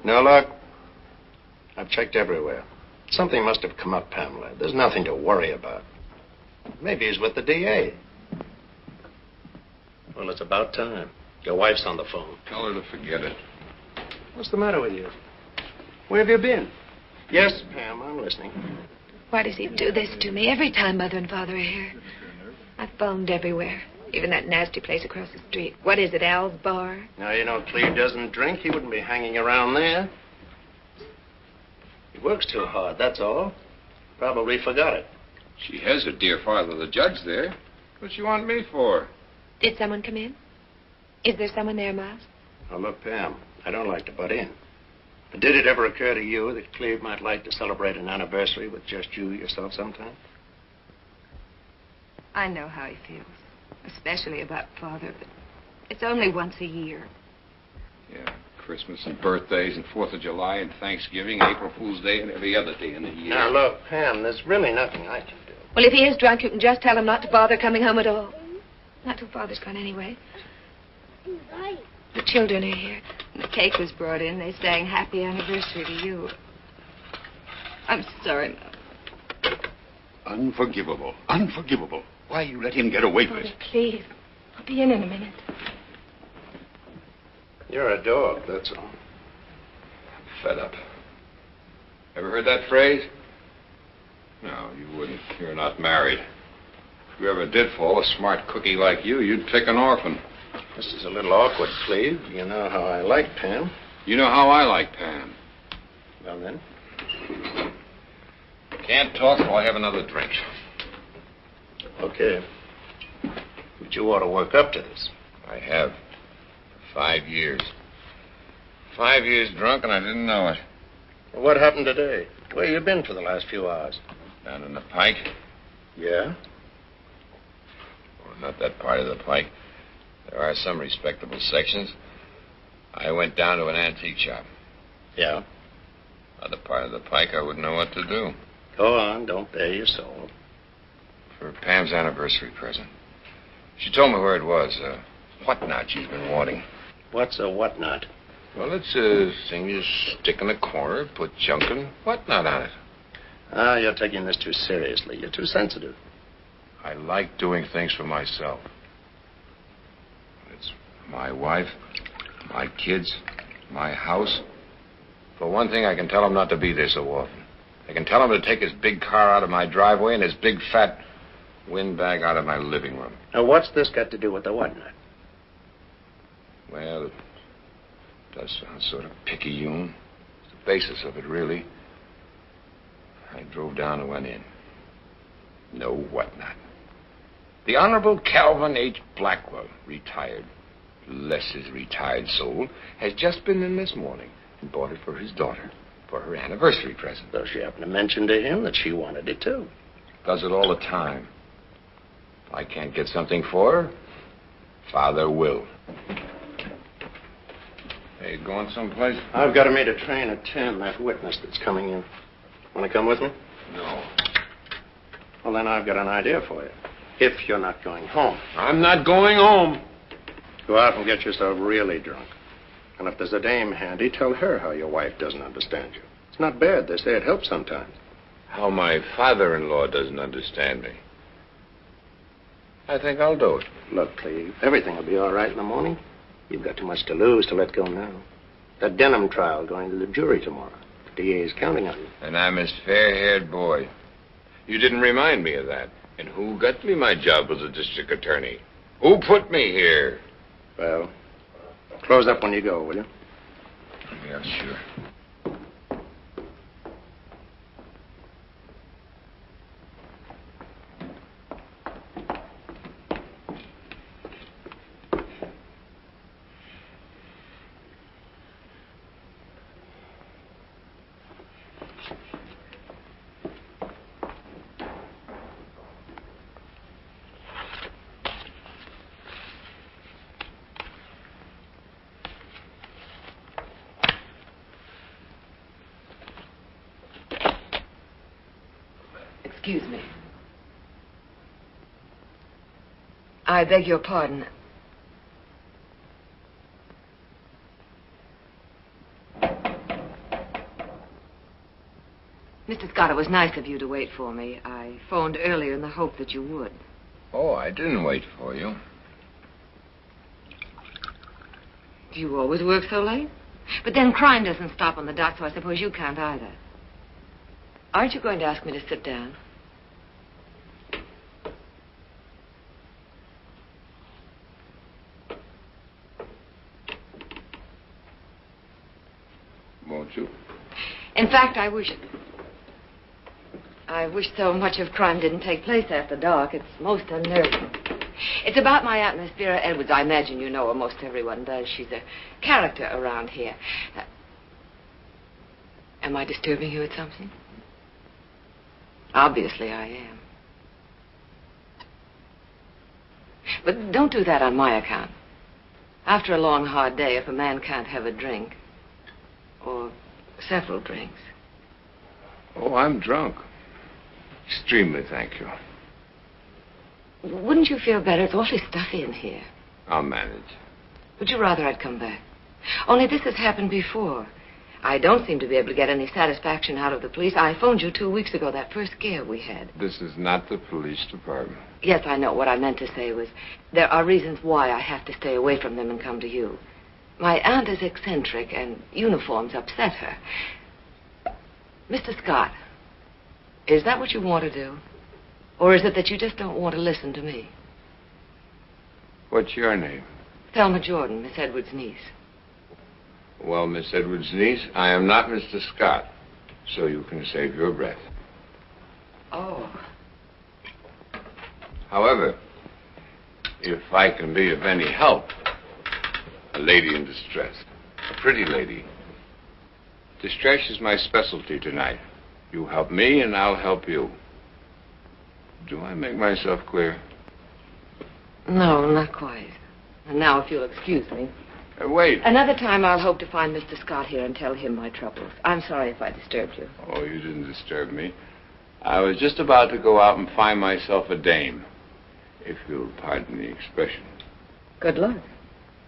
No luck? I've checked everywhere. Something must have come up, Pamela. There's nothing to worry about. Maybe he's with the DA. Well, it's about time. Your wife's on the phone. Tell her to forget it. What's the matter with you? Where have you been? Yes, Pam, I'm listening. Why does he do this to me every time Mother and Father are here? I've phoned everywhere, even that nasty place across the street. What is it, Al's Bar? Now, you know, Cleve doesn't drink. He wouldn't be hanging around there. He works too hard, that's all. Probably forgot it. She has her dear father, the judge, there. What's she want me for? Did someone come in? Is there someone there, Miles? Now, look, Pam, I don't like to butt in. But did it ever occur to you that Cleve might like to celebrate an anniversary with just you yourself sometime? I know how he feels, especially about Father, but it's only once a year. Yeah, Christmas and birthdays and 4th of July and Thanksgiving, April Fool's Day, and every other day in the year. Now, look, Pam, there's really nothing I can do. Well, if he is drunk, you can just tell him not to bother coming home at all. Not till Father's gone anyway. The children are here. And the cake was brought in. They sang happy anniversary to you. I'm sorry, Mom. Unforgivable. Unforgivable. Why you let him get away with it? Please. I'll be in a minute. You're a dog, that's all. I'm fed up. Ever heard that phrase? No, you wouldn't. You're not married. If you ever did fall a smart cookie like you, you'd pick an orphan. This is a little awkward, Cleve. You know how I like Pam. You know how I like Pam. Well, then. Can't talk till I have another drink. Okay. But you ought to work up to this. I have. For 5 years. 5 years drunk and I didn't know it. Well, what happened today? Where you been for the last few hours? Down in the Pike. Yeah? Well, not that part of the Pike. There are some respectable sections. I went down to an antique shop. Yeah? Other part of the Pike, I wouldn't know what to do. Go on, don't bare your soul. For Pam's anniversary present. She told me where it was. Whatnot she's been wanting. What's a whatnot? Well, it's a thing you stick in a corner, put junk and whatnot on it. Ah, you're taking this too seriously. You're too sensitive. I like doing things for myself. It's my wife, my kids, my house. For one thing, I can tell him not to be there so often. I can tell him to take his big car out of my driveway and his big fat windbag out of my living room. Now, what's this got to do with the whatnot? Well, it does sound sort of picayune. It's the basis of it, really. I drove down and went in. No whatnot. The Honorable Calvin H. Blackwell, retired, bless his retired soul, has just been in this morning and bought it for his daughter for her anniversary present. Though she happened to mention to him that she wanted it, too. Does it all the time. If I can't get something for her, Father will. Hey, you going someplace? I've got to meet a train at 10, that witness that's coming in. Want to come with me? No. Well, then I've got an idea for you. If you're not going home. I'm not going home. Go out and get yourself really drunk. And if there's a dame handy, tell her how your wife doesn't understand you. It's not bad. They say it helps sometimes. How my father-in-law doesn't understand me. I think I'll do it. Look, Cleve, everything will be all right in the morning. You've got too much to lose to let go now. That Denham trial going to the jury tomorrow. The DA is counting on you. And I'm his fair-haired boy. You didn't remind me of that. And who got me my job as a district attorney? Who put me here? Well, close up when you go, will you? Yeah, sure. Excuse me. I beg your pardon. Mr. Scott, it was nice of you to wait for me. I phoned earlier in the hope that you would. Oh, I didn't wait for you. Do you always work so late? But then crime doesn't stop on the dot, so I suppose you can't either. Aren't you going to ask me to sit down? Won't you? In fact, I wish so much of crime didn't take place after dark. It's most unnerving. It's about my Aunt Miss Vera Edwards. I imagine you know her. Most everyone does. She's a character around here. Am I disturbing you at something? Obviously I am. But don't do that on my account. After a long, hard day, if a man can't have a drink, or several drinks. Oh, I'm drunk. Extremely, thank you. Wouldn't you feel better? It's awfully stuffy in here. I'll manage. Would you rather I'd come back? Only this has happened before. I don't seem to be able to get any satisfaction out of the police. I phoned you 2 weeks ago, that first scare we had. This is not the police department. Yes, I know. What I meant to say was there are reasons why I have to stay away from them and come to you. My aunt is eccentric, and uniforms upset her. Mr. Scott, is that what you want to do? Or is it that you just don't want to listen to me? What's your name? Thelma Jordon, Miss Edwards' niece. Well, Miss Edwards' niece, I am not Mr. Scott, so you can save your breath. Oh. However, if I can be of any help, a lady in distress, a pretty lady. Distress is my specialty tonight. You help me and I'll help you. Do I make myself clear? No, not quite. And now, if you'll excuse me. Wait. Another time I'll hope to find Mr. Scott here and tell him my troubles. I'm sorry if I disturbed you. Oh, you didn't disturb me. I was just about to go out and find myself a dame, if you'll pardon the expression. Good luck.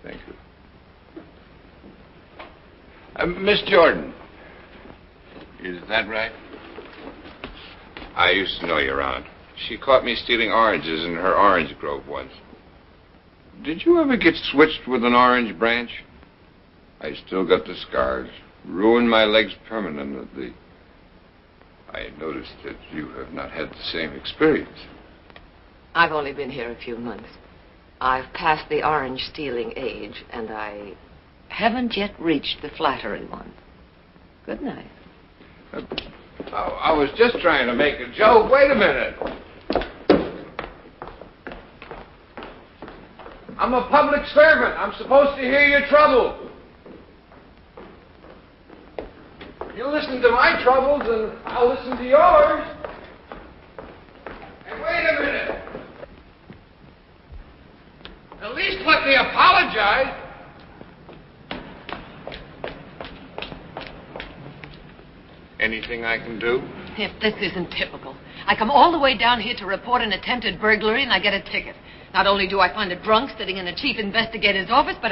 Thank you. Miss Jordan. Is that right? I used to know your aunt. She caught me stealing oranges in her orange grove once. Did you ever get switched with an orange branch? I still got the scars. Ruined my legs permanently. I noticed that you have not had the same experience. I've only been here a few months. I've passed the orange stealing age, and I haven't yet reached the flattery one. Good night. I was just trying to make a joke. Wait a minute. I'm a public servant. I'm supposed to hear your trouble. You listen to my troubles, and I'll listen to yours. And wait a minute. At least let me apologize. Anything I can do? If this isn't typical. I come all the way down here to report an attempted burglary, and I get a ticket. Not only do I find a drunk sitting in the chief investigator's office, but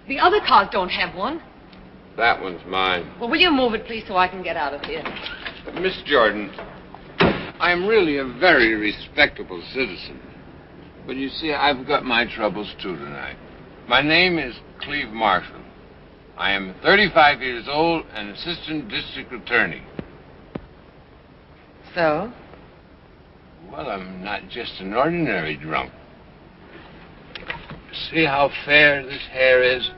the other cars don't have one. That one's mine. Well, will you move it, please, so I can get out of here? Miss Jordan, I'm really a very respectable citizen. But you see, I've got my troubles, too, tonight. My name is Cleve Marshall. I am 35 years old and assistant district attorney. So? Well, I'm not just an ordinary drunk. See how fair this hair is?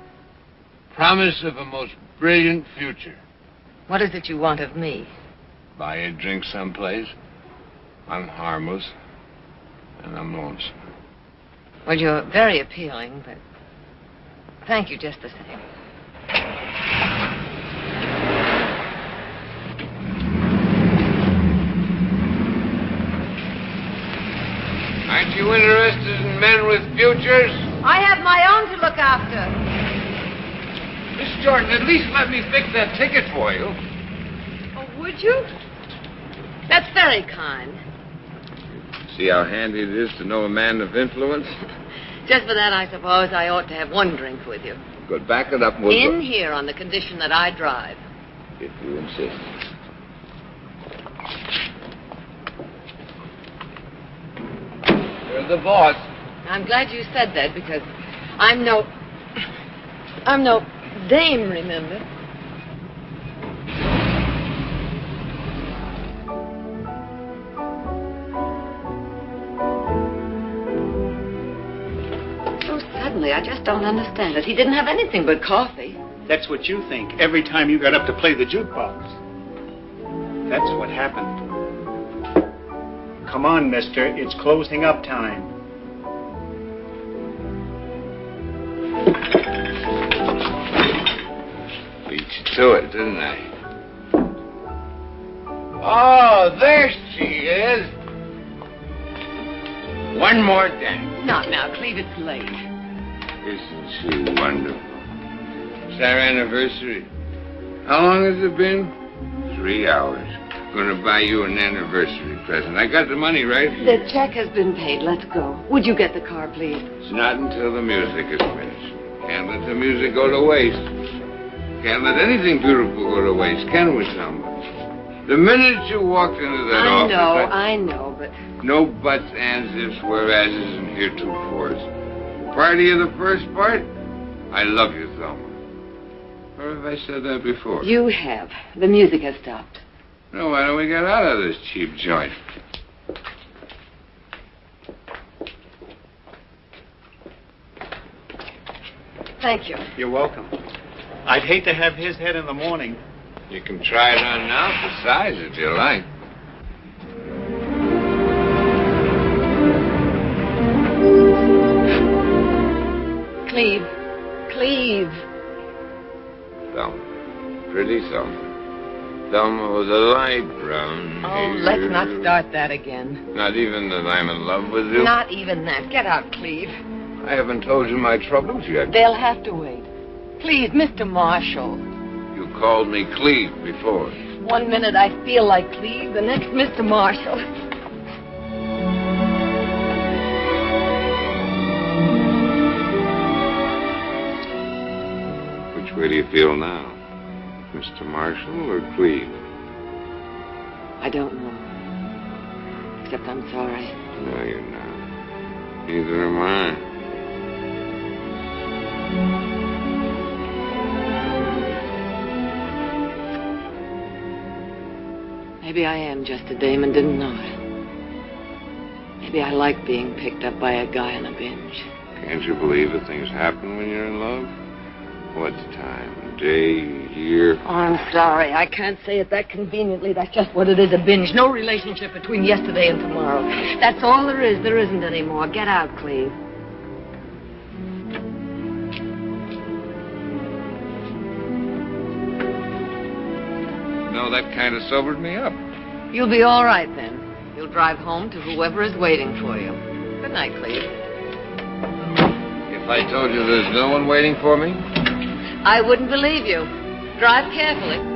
Promise of a most brilliant future. What is it you want of me? Buy a drink someplace. I'm harmless. And I'm lonesome. Well, you're very appealing, but thank you just the same. Aren't you interested in men with futures? I have my own to look after. Miss Jordan, at least let me fix that ticket for you. Oh, would you? That's very kind. See how handy it is to know a man of influence? Just for that, I suppose I ought to have one drink with you. Good, back it up. In here on the condition that I drive. If you insist. You're the boss. I'm glad you said that because I'm no dame, remember? So suddenly, I just don't understand it. He didn't have anything but coffee. That's what you think every time you got up to play the jukebox. That's what happened. Come on, mister. It's closing up time. Beat you to it, didn't I? Oh, there she is. One more dance. Not now, Cleve. It's late. Isn't she wonderful? It's our anniversary. How long has it been? 3 hours. Gonna buy you an anniversary present. I got the money right here. The check has been paid. Let's go. Would you get the car, please? It's not until the music is finished. Can't let the music go to waste. Can't let anything beautiful go to waste, can we, Thelma? The minute you walked into that office... I know, but... No buts, ands, ifs, whereases, and heretofores. Party of the first part? I love you, Thelma. Or have I said that before? You have. The music has stopped. No, why don't we get out of this cheap joint? Thank you. You're welcome. I'd hate to have his head in the morning. You can try it on now for size if you like. Cleve. Thelma. Pretty Thelma. Thelma was a light brown Oh, hair. let's not start that again. Not even that I'm in love with you? Not even that. Get out, Cleve. I haven't told you my troubles yet. They'll have to wait. Please, Mr. Marshall. You called me Cleve before. 1 minute I feel like Cleve, the next Mr. Marshall. Which way do you feel now? Mr. Marshall or Cleve? I don't know. Except I'm sorry. No, you're not. Neither am I. Maybe I am just a dame and didn't know it. Maybe I like being picked up by a guy on a binge. Can't you believe that things happen when you're in love? What's time? A day, a year? Oh, I'm sorry. I can't say it that conveniently. That's just what it is, a binge. No relationship between yesterday and tomorrow. That's all there is. There isn't any more. Get out, Cleve. No, that kind of sobered me up. You'll be all right then. You'll drive home to whoever is waiting for you. Good night, Cleve. If I told you there's no one waiting for me? I wouldn't believe you. Drive carefully.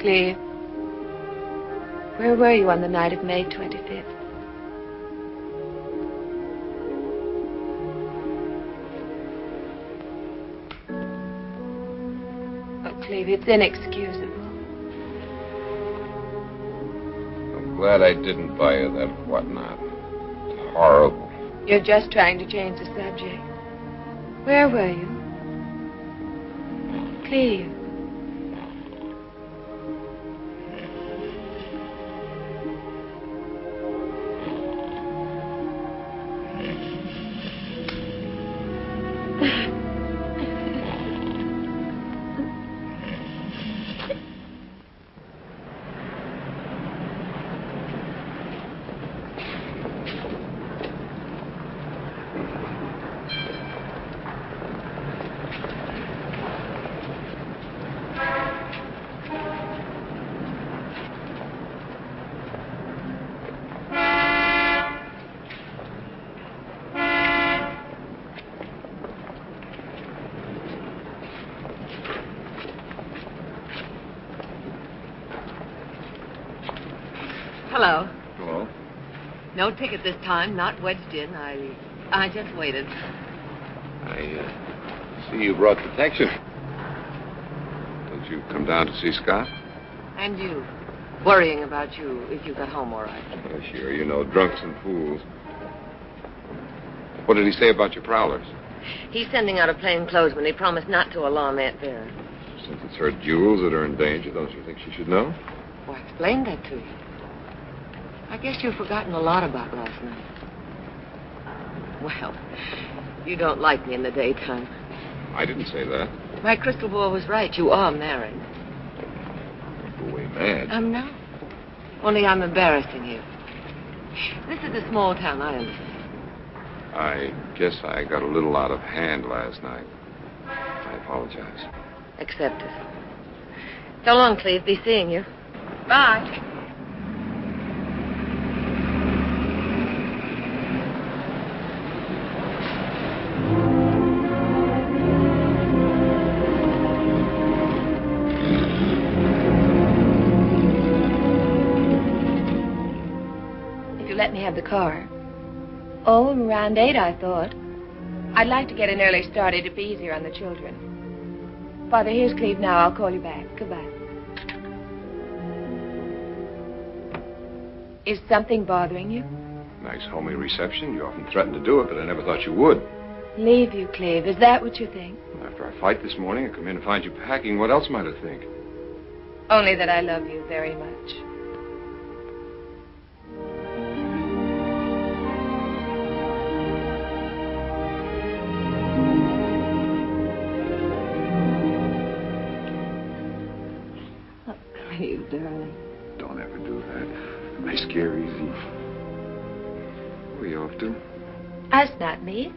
Cleve, where were you on the night of May 25th? Oh, Cleve, it's inexcusable. I'm glad I didn't buy you that whatnot. It's horrible. You're just trying to change the subject. Where were you? Cleve. Hello. Hello? No ticket this time, not wedged in. I just waited. I see you brought protection. Don't you come down to see Scott? And you. Worrying about you if you got home all right. Oh, sure. You know, drunks and fools. What did he say about your prowlers? He's sending out a plainclothesman. He promised not to alarm Aunt Vera. Since it's her jewels that are in danger, don't you think she should know? Well, I explained that to you. I guess you've forgotten a lot about last night. Well, you don't like me in the daytime. I didn't say that. My crystal ball was right. You are married. Go away mad. I'm not. Only I'm embarrassing you. This is a small town, I understand. I guess I got a little out of hand last night. I apologize. Accept it. So long, Cleve. Be seeing you. Bye. Let me have the car. Oh, around 8, I thought. I'd like to get an early start. It'd be easier on the children. Father, here's Cleve now. I'll call you back. Goodbye. Is something bothering you? Nice homely reception. You often threatened to do it, but I never thought you would. Leave you, Cleve. Is that what you think? After our fight this morning, I come in and find you packing. What else might I think? Only that I love you very much. You darling. Don't ever do that. I scare easy. Where are you off to? Us, not me.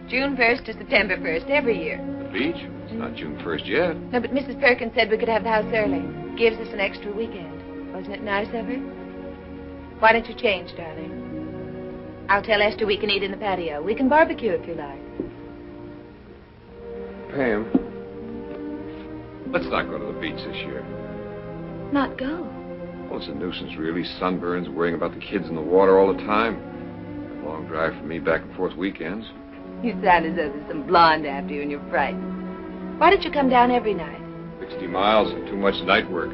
June 1st to September 1st, every year. The beach? It's not June 1st yet. No, but Mrs. Perkins said we could have the house early. Gives us an extra weekend. Wasn't it nice of her? Why don't you change, darling? I'll tell Esther we can eat in the patio. We can barbecue if you like. Pam, let's not go to the beach this year. Not go? Well, it's a nuisance, really. Sunburns, worrying about the kids in the water all the time. A long drive for me back and forth weekends. You sound as though there's some blonde after you and you're frightened. Why don't you come down every night? 60 miles and too much night work.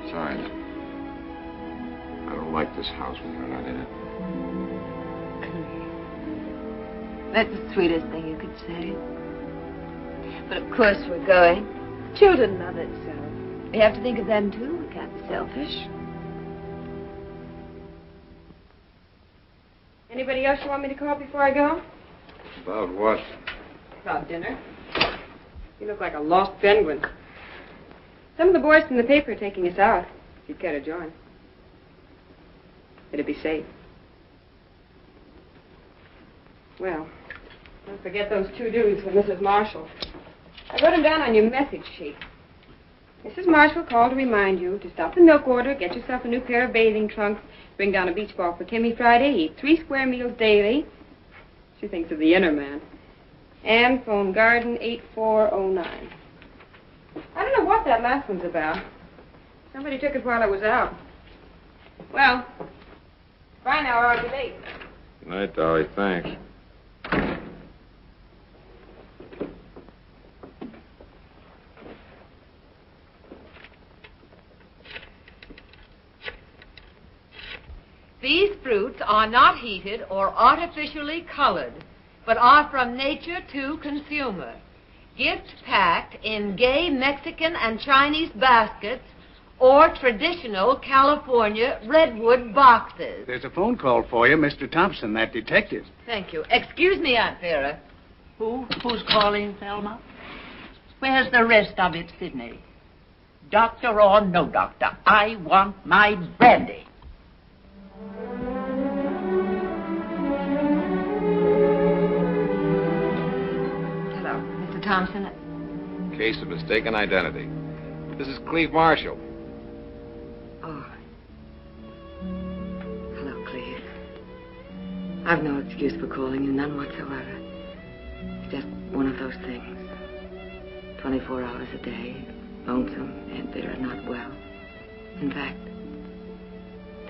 Besides, I don't like this house when you're not in it. That's the sweetest thing you could say. But of course we're going. Children love it so. We have to think of them too. We can't be selfish. Anybody else you want me to call before I go? About what? About dinner. You look like a lost penguin. Some of the boys from the paper are taking us out. If you'd care to join. It'd be safe. Well, don't forget those 2 dudes for Mrs. Marshall. I wrote them down on your message sheet. Mrs. Marshall called to remind you to stop the milk order, get yourself a new pair of bathing trunks, bring down a beach ball for Timmy Friday, eat 3 square meals daily. She thinks of the inner man. And phone Garden 8409. I don't know what that last one's about. Somebody took it while I was out. Well, bye now, or I'll be late. Good night, Dolly. Thanks. These fruits are not heated or artificially colored, but are from nature to consumer. Gift packed in gay Mexican and Chinese baskets or traditional California redwood boxes. There's a phone call for you, Mr. Thompson, that detective. Thank you. Excuse me, Aunt Vera. Who's calling, Thelma? Where's the rest of it, Sidney? Doctor or no doctor, I want my brandy. Hello, Mr. Thompson. Case of mistaken identity. This is Cleve Marshall. Oh. Hello, Cleve. I've no excuse for calling you, none whatsoever. It's just one of those things. 24 hours a day, lonesome, Aunt Vera not well. In fact,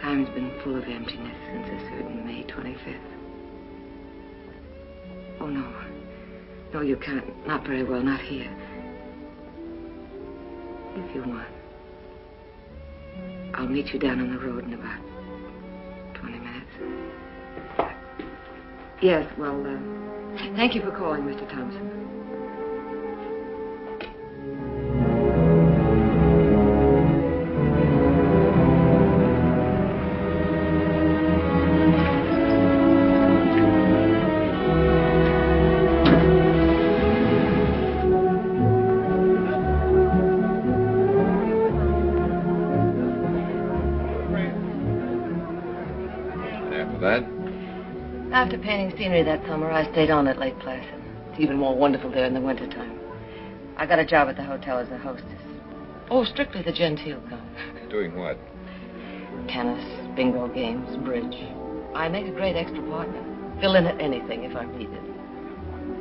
time's been full of emptiness since a certain May 25th. Oh, no. No, you can't. Not very well, not here. If you want, I'll meet you down on the road in about 20 minutes. Yes, well, thank you for calling, Mr. Thompson. After painting scenery that summer, I stayed on at Lake Placid. It's even more wonderful there in the wintertime. I got a job at the hotel as a hostess. Oh, strictly the genteel kind. Doing what? Tennis, bingo games, bridge. I make a great extra partner. Fill in at anything if I'm needed.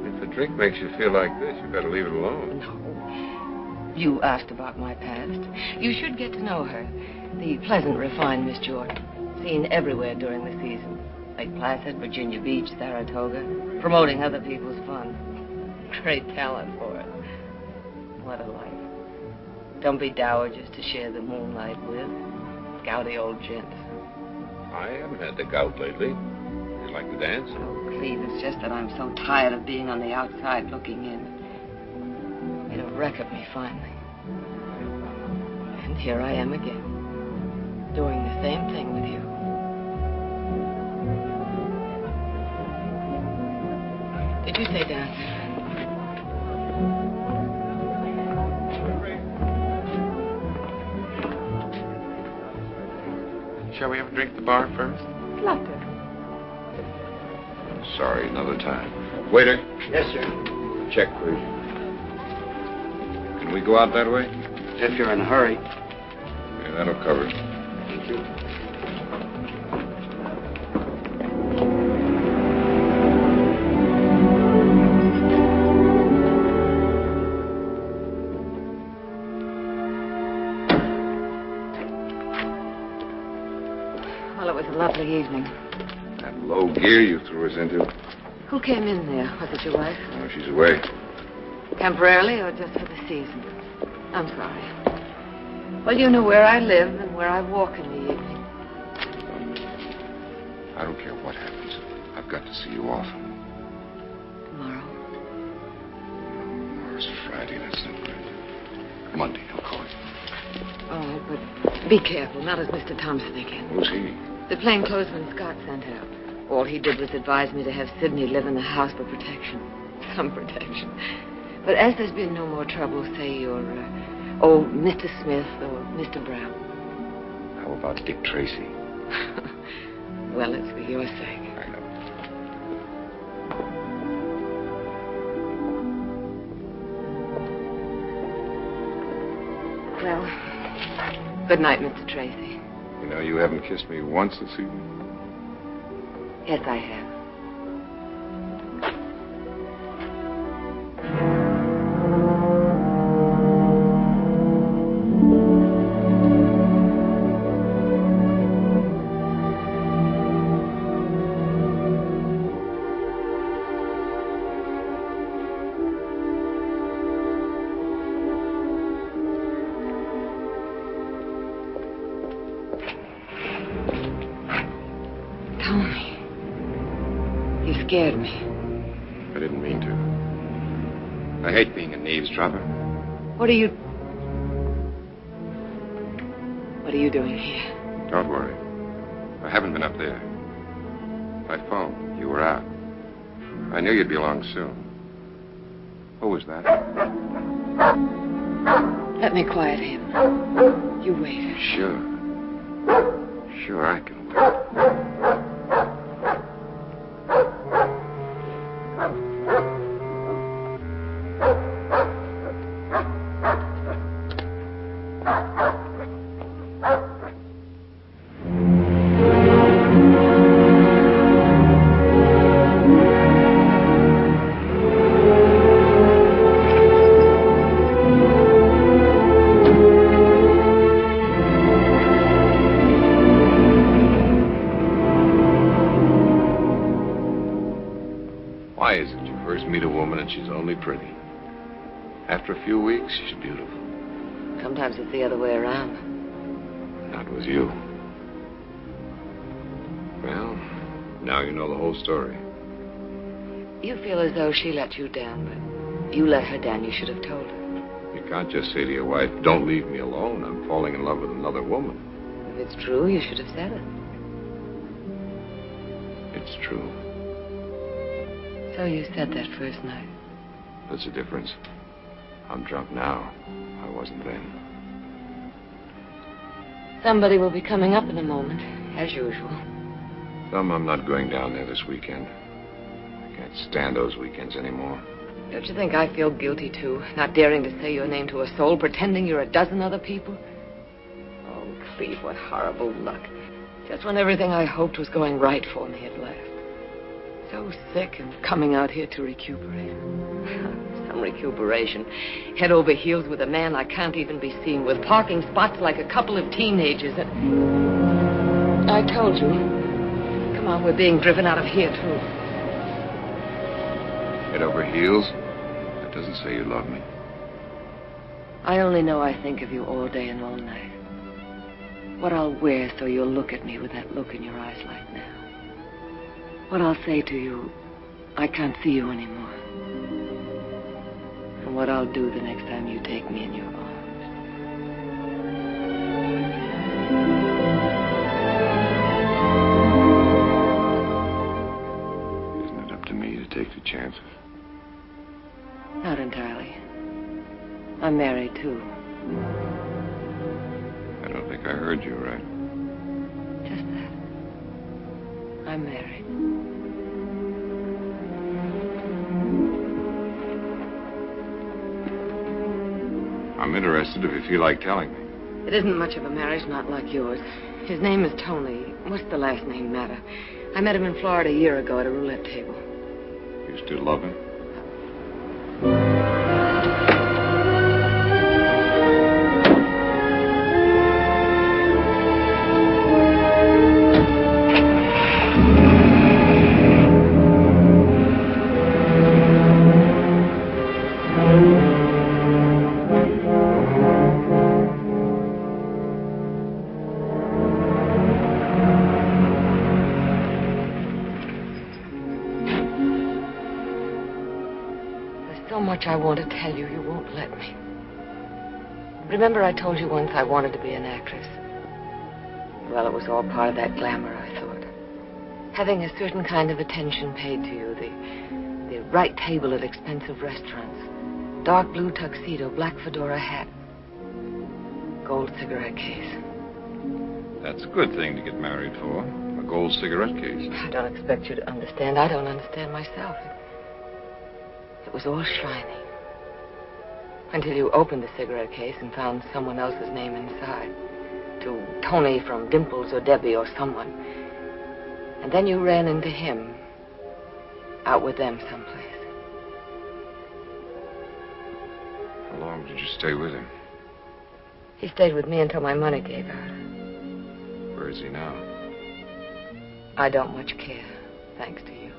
If a drink makes you feel like this, you better leave it alone. No. You asked about my past. You should get to know her. The pleasant, refined Miss Jordan. Seen everywhere during the season. Lake Placid, Virginia Beach, Saratoga. Promoting other people's fun. Great talent for it. What a life. Dumpy dowagers to share the moonlight with. Gouty old gents. I haven't had the gout lately. You like to dance? Oh, Cleve, it's just that I'm so tired of being on the outside looking in. Made a wreck of me finally. And here I am again. Doing the same thing with you. Did you say dance? Shall we have a drink at the bar first? Love to. Sorry, another time. Waiter. Yes, sir. Check, please. Can we go out that way? If you're in a hurry. Yeah, that'll cover it. Thank you. Well, it was a lovely evening. That low gear you threw us into. Who came in there? Was it your wife? Oh, she's away. Temporarily or just for the season? I'm sorry. Well, you know where I live and where I walk in the evening. I don't care what happens. I've got to see you off. Tomorrow? Tomorrow's Friday. That's no good. Monday, I'll call you. Oh, but be careful. Not as Mr. Thompson again. Who's he? The plainclothesman Scott sent out. All he did was advise me to have Sidney live in the house for protection. Some protection. But as there's been no more trouble, say you're Oh, Mr. Smith or Mr. Brown. How about Dick Tracy? Well, it's for your sake. I know. Well, good night, Mr. Tracy. You know, you haven't kissed me once this evening. Yes, I have. Scared me. I didn't mean to. I hate being an eavesdropper. What are you doing here? Don't worry. I haven't been up there. I phoned. You were out. I knew you'd be along soon. Who was that? Let me quiet him. You wait. Sure. Sure, I can wait. Why is it you first meet a woman and she's only pretty? After a few weeks, she's beautiful. Sometimes it's the other way around. Not with you. Well, now you know the whole story. You feel as though she let you down, but you let her down. You should have told her. You can't just say to your wife, don't leave me alone. I'm falling in love with another woman. If it's true, you should have said it. It's true. So you said that first night. That's the difference. I'm drunk now. I wasn't then. Somebody will be coming up in a moment, as usual. Thelma, I'm not going down there this weekend. I can't stand those weekends anymore. Don't you think I feel guilty, too? Not daring to say your name to a soul, pretending you're a dozen other people? Oh, Cleve, what horrible luck. Just when everything I hoped was going right for me had left. So sick and coming out here to recuperate. Some recuperation. Head over heels with a man I can't even be seen with. Parking spots like a couple of teenagers. And I told you. Come on, we're being driven out of here, too. Head over heels? That doesn't say you love me. I only know I think of you all day and all night. What I'll wear so you'll look at me with that look in your eyes like now. What I'll say to you, I can't see you anymore. And what I'll do the next time you take me in your arms. Isn't it up to me to take the chances? Not entirely. I'm married, too. I don't think I heard you right. Just that. I'm married. I'm interested if you feel like telling me. It isn't much of a marriage, not like yours. His name is Tony. What's the last name matter? I met him in Florida a year ago at a roulette table. You still love him? I want to tell you, you won't let me. Remember I told you once I wanted to be an actress? Well, it was all part of that glamour, I thought. Having a certain kind of attention paid to you, the right table at expensive restaurants, dark blue tuxedo, black fedora hat. gold cigarette case. That's a good thing to get married for. A gold cigarette case. I don't expect you to understand. I don't understand myself. It was all shiny. Until you opened the cigarette case and found someone else's name inside. To Tony from Dimples or Debbie or someone. And then you ran into him. Out with them someplace. How long did you stay with him? He stayed with me until my money gave out. Where is he now? I don't much care, thanks to you.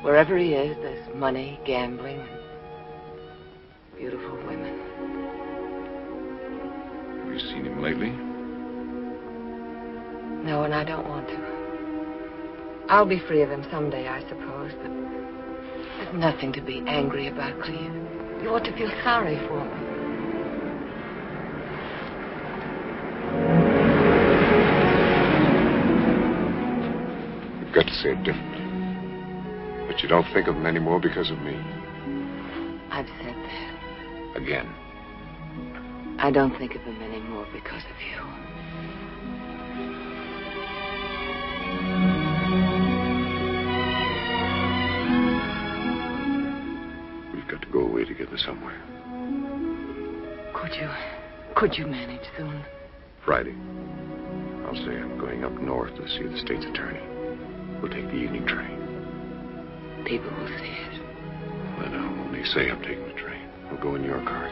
Wherever he is, there's money, gambling, and beautiful women. Have you seen him lately? No, and I don't want to. I'll be free of him someday, I suppose, but there's nothing to be angry about, Cleve. You ought to feel sorry for me. You've got to say it differently. But you don't think of him anymore because of me. I've said that. Again. I don't think of him anymore because of you. We've got to go away together somewhere. Could you manage soon? Friday. I'll say I'm going up north to see the state's attorney. We'll take the evening train. People will see it. Well, I'll only say I'm taking the train. We'll go in your car.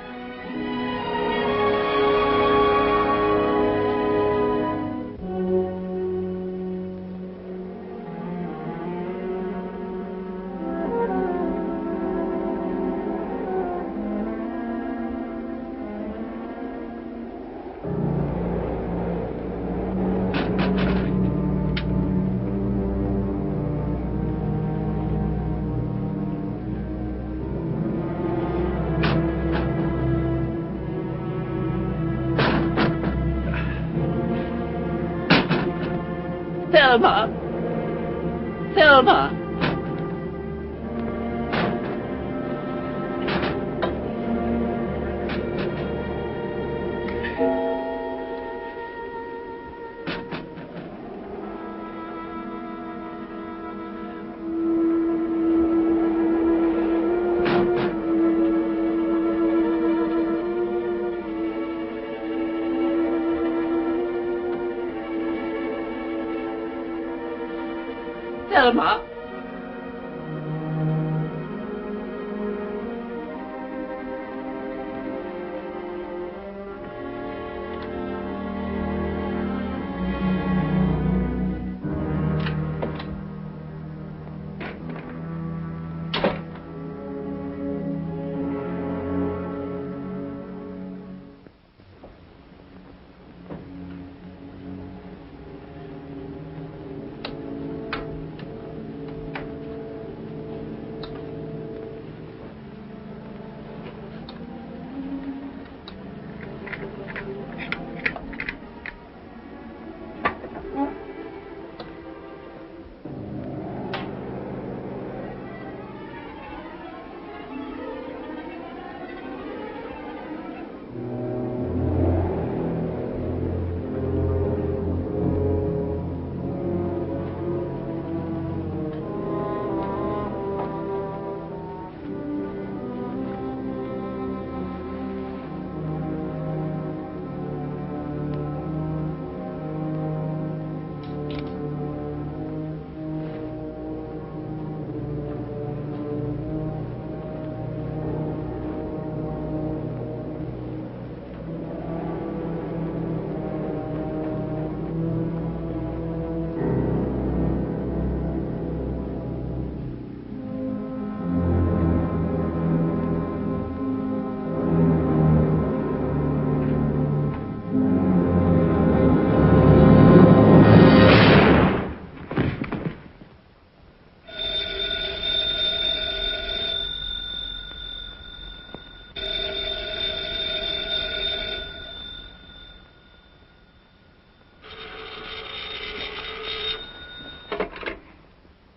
Thelma! Thelma! Thelma!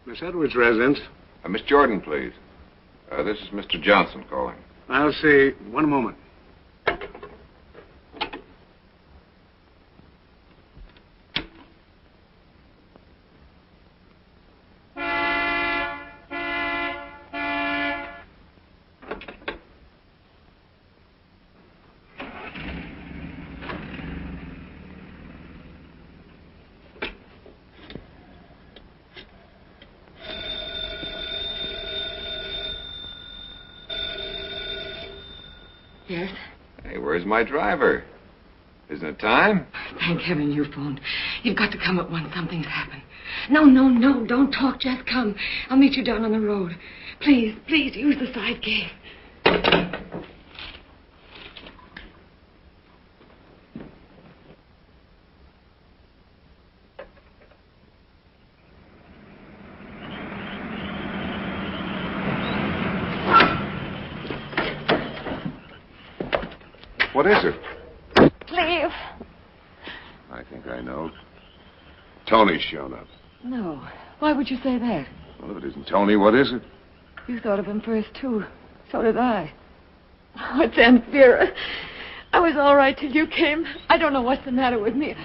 Miss Edwards' residence. Miss Jordan, please. This is Mr. Johnson calling. I'll see. One moment. Yes? Hey, where's my driver? Isn't it time? Thank heaven you phoned. You've got to come at once. Something's happened. No. Don't talk. Just come. I'll meet you down on the road. Please, use the side gate. What is it? Cleve. I think I know. Tony's shown up. No. Why would you say that? Well, if it isn't Tony, what is it? You thought of him first, too. So did I. Oh, it's Aunt Vera. I was all right till you came. I don't know what's the matter with me.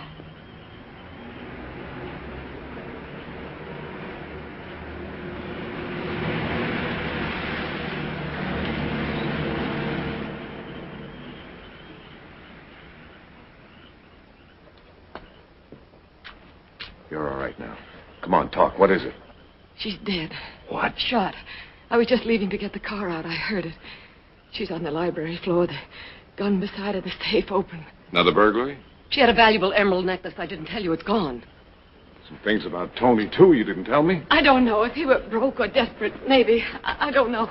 You're all right now. Come on, talk. What is it? She's dead. What? Shot. I was just leaving to get the car out. I heard it. She's on the library floor. The gun beside her, the safe open. Another burglary? She had a valuable emerald necklace. I didn't tell you. It's gone. Some things about Tony, too, you didn't tell me? I don't know. If he were broke or desperate, maybe. I don't know.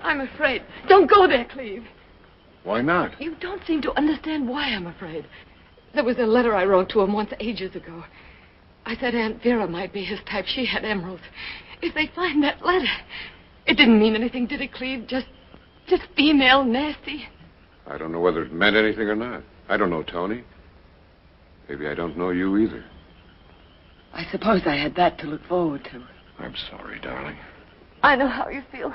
I'm afraid. Don't go there, Cleve. Why not? You don't seem to understand why I'm afraid. There was a letter I wrote to him once ages ago. I said Aunt Vera might be his type. She had emeralds. If they find that letter... It didn't mean anything, did it, Cleve? Just female nasty? I don't know whether it meant anything or not. I don't know Tony. Maybe I don't know you either. I suppose I had that to look forward to. I'm sorry, darling. I know how you feel.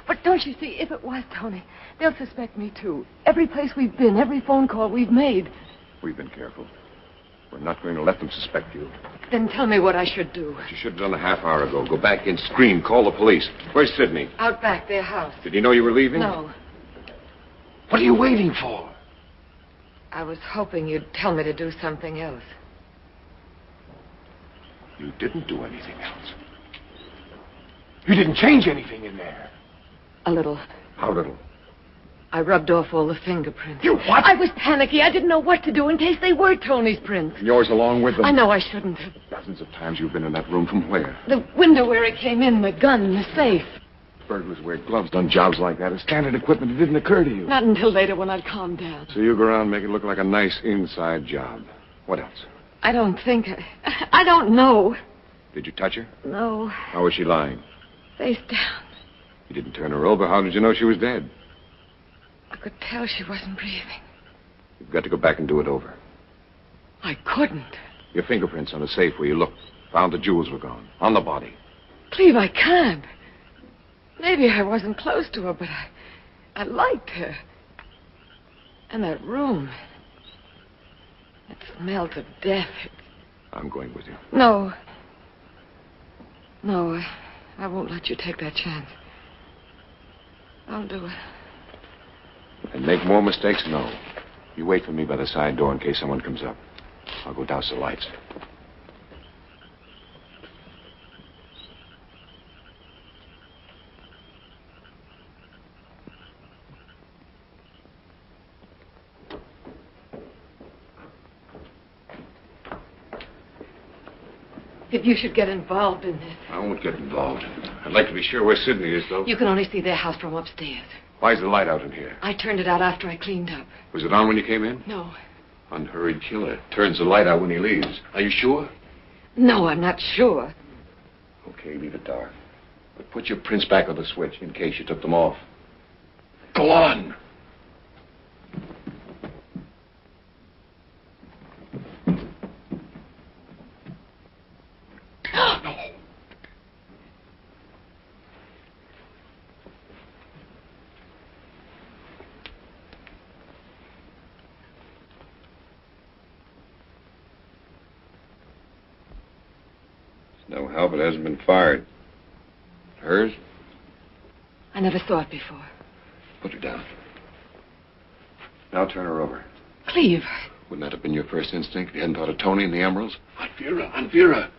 But don't you see, if it was Tony, they'll suspect me, too. Every place we've been, every phone call we've made. We've been careful. We're not going to let them suspect you. Then tell me what I should do. What you should have done a half hour ago. Go back in, scream, call the police. Where's Sidney? Out back, their house. Did he know you were leaving? No. What are you waiting for? I was hoping you'd tell me to do something else. You didn't do anything else. You didn't change anything in there. A little. How little? I rubbed off all the fingerprints. You what? I was panicky. I didn't know what to do in case they were Tony's prints. And yours along with them? I know I shouldn't have. Dozens of times you've been in that room. From where? The window where he came in, the gun, the safe. Burglars wear gloves, done jobs like that. It's standard equipment. It didn't occur to you. Not until later when I'd calmed down. So you go around and make it look like a nice inside job. What else? I don't think... I don't know. Did you touch her? No. How was she lying? Face down. You didn't turn her over. How did you know she was dead? I could tell she wasn't breathing. You've got to go back and do it over. I couldn't. Your fingerprints on the safe where you looked. Found the jewels were gone. On the body. Cleve, I can't. Maybe I wasn't close to her, but I liked her. And that room. It smelled of death. I'm going with you. No. No, I won't let you take that chance. I'll do it. And make more mistakes? No. You wait for me by the side door in case someone comes up. I'll go douse the lights. If you should get involved in this. I won't get involved. I'd like to be sure where Sidney is, though. You can only see their house from upstairs. Why's the light out in here? I turned it out after I cleaned up. Was it on when you came in? No. Unhurried killer. Turns the light out when he leaves. Are you sure? No, I'm not sure. Okay, leave it dark. But put your prints back on the switch in case you took them off. Go on. No. No help. It hasn't been fired. Hers? I never saw it before. Put her down. Now turn her over. Cleve. Wouldn't that have been your first instinct if you hadn't thought of Tony and the emeralds? Aunt Vera.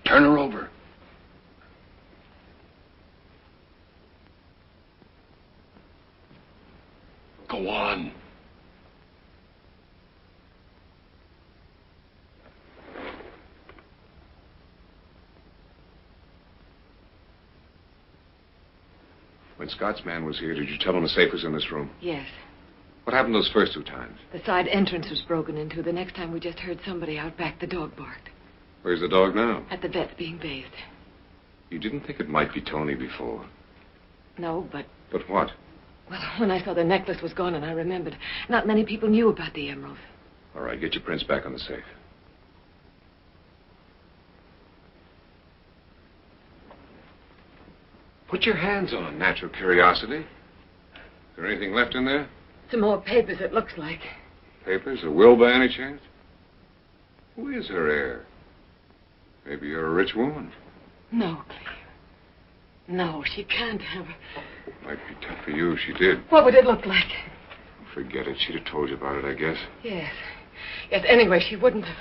Turn her over. Go on. When Scott's man was here, did you tell him the safe was in this room? Yes. What happened those first 2 times? The side entrance was broken into. The next time we just heard somebody out back. The dog barked. Where's the dog now? At the vet being bathed. You didn't think it might be Tony before? No, but... But what? Well, when I saw the necklace was gone and I remembered, not many people knew about the emerald. All right, get your prints back on the safe. Put your hands on natural curiosity. Is there anything left in there? Some more papers, it looks like. Papers? A will by any chance? Who is her heir? Maybe you're a rich woman. No, Cleve. No, she can't have her. Might be tough for you if she did. What would it look like? Forget it. She'd have told you about it, I guess. Yes. Yes, anyway, she wouldn't have.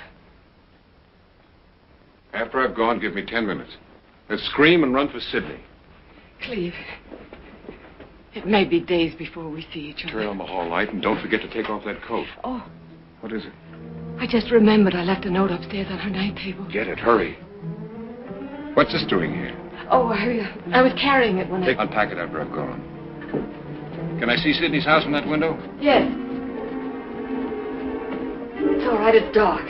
After I've gone, give me 10 minutes. Let's scream and run for Sydney. Cleve, it may be days before we see each other. Turn on the hall light and don't forget to take off that coat. Oh. What is it? I just remembered I left a note upstairs on her night table. Get it. Hurry. What's this doing here? Oh, I was carrying it when I... Unpack it after I've gone. Can I see Sydney's house from that window? Yes. It's all right, it's dark.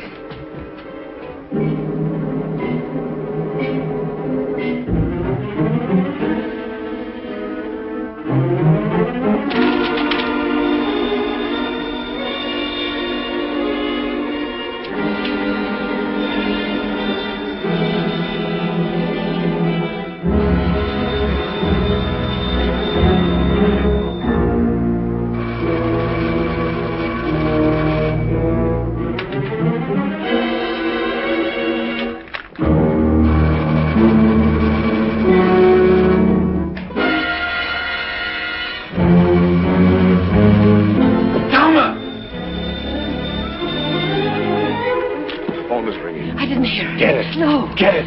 Get it!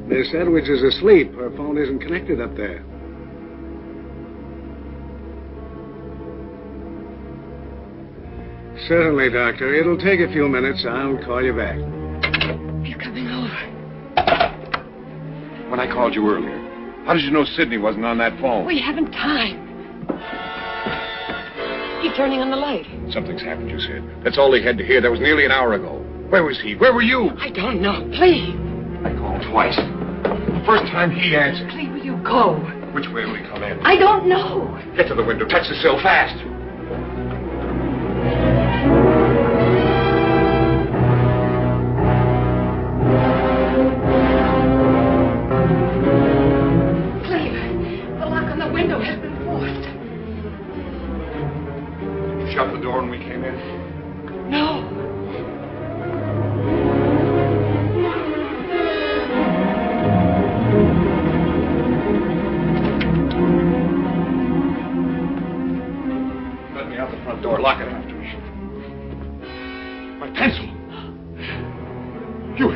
Miss Edwards is asleep. Her phone isn't connected up there. Certainly, Doctor. It'll take a few minutes. I'll call you back. He's coming over. When I called you earlier, how did you know Sydney wasn't on that phone? We haven't time. He's turning on the light. Something's happened, you said. That's all he had to hear. That was nearly an hour ago. Where was he? Where were you? I don't know. Please. I called twice. The first time he answered. Please, will you go? Which way will he come in? I don't know. Get to the window. Touch the sill fast. Shut the door when we came in? No. Let me out the front door. Lock it after me. My pencil. You.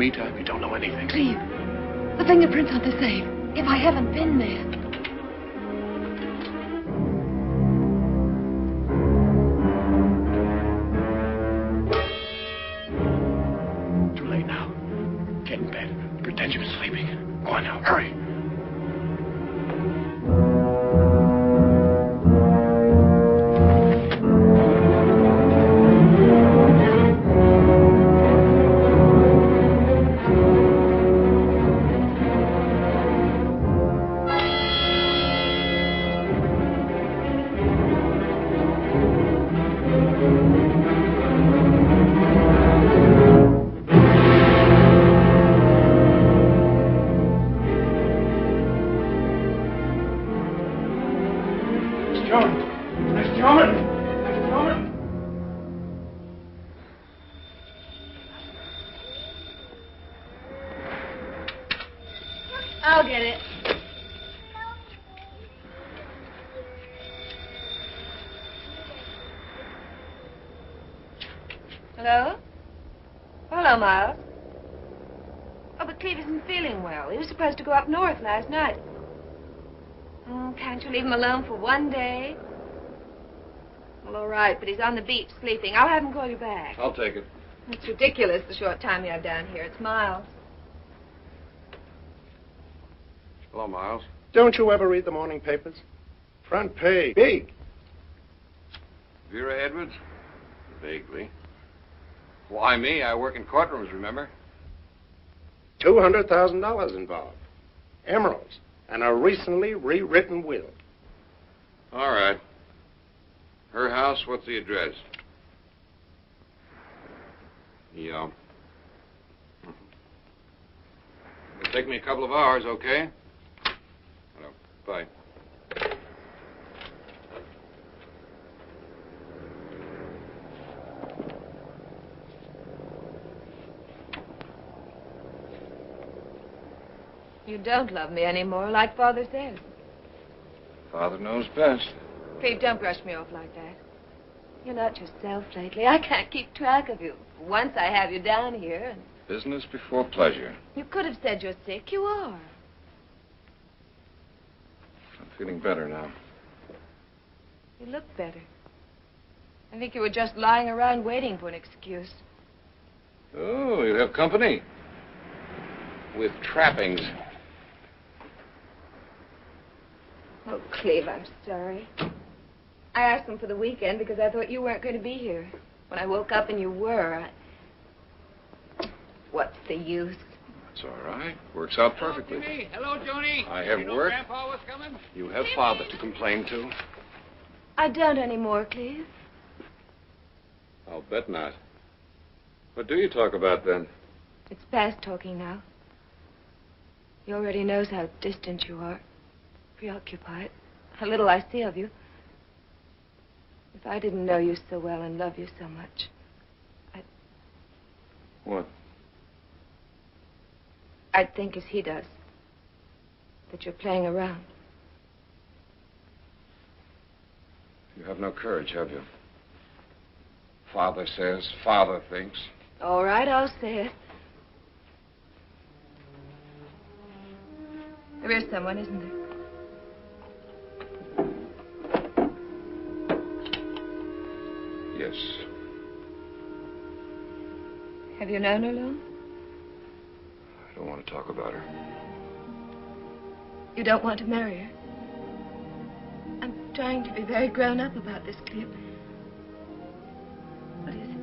Meantime, you don't know anything. Cleve, the fingerprints on the safe. If I haven't been there. Too late now. Get in bed. Pretend you're sleeping. Go on now. Hurry. get it. Hello? Hello, Miles. Oh, but Cleve isn't feeling well. He was supposed to go up north last night. Oh, can't you leave him alone for one day? Well, all right, but he's on the beach sleeping. I'll have him call you back. I'll take it. It's ridiculous, the short time you have down here. It's Miles. Hello, Miles. Don't you ever read the morning papers? Front page. Big. Vera Edwards? Vaguely. Why me? I work in courtrooms, remember? $200,000 involved. Emeralds. And a recently rewritten will. All right. Her house, what's the address? Yeah. It'll take me a couple of hours, okay? Hello. Bye. You don't love me anymore, like Father says. Father knows best. Cleve, don't brush me off like that. You're not yourself lately. I can't keep track of you. Once I have you down here, and Business before pleasure. you could have said you're sick. You are. I'm feeling better now. You look better. I think you were just lying around waiting for an excuse. Oh, you have company. With trappings. Oh, Cleve, I'm sorry. I asked them for the weekend because I thought you weren't going to be here. When I woke up and you were, What's the use? That's all right. Works out perfectly. Hello, Joni. I have You know work. Grandpa was coming? You have Father to complain to. I don't anymore, Cleve. I'll bet not. What do you talk about then? It's past talking now. He already knows how distant you are, preoccupied, how little I see of you. If I didn't know you so well and love you so much, What? I'd think as he does, that you're playing around. You have no courage, have you? Father says, Father thinks. All right, I'll say it. There is someone, isn't there? Yes. Have you known her long? I don't want to talk about her. You don't want to marry her? I'm trying to be very grown up about this, Cleve. What is it?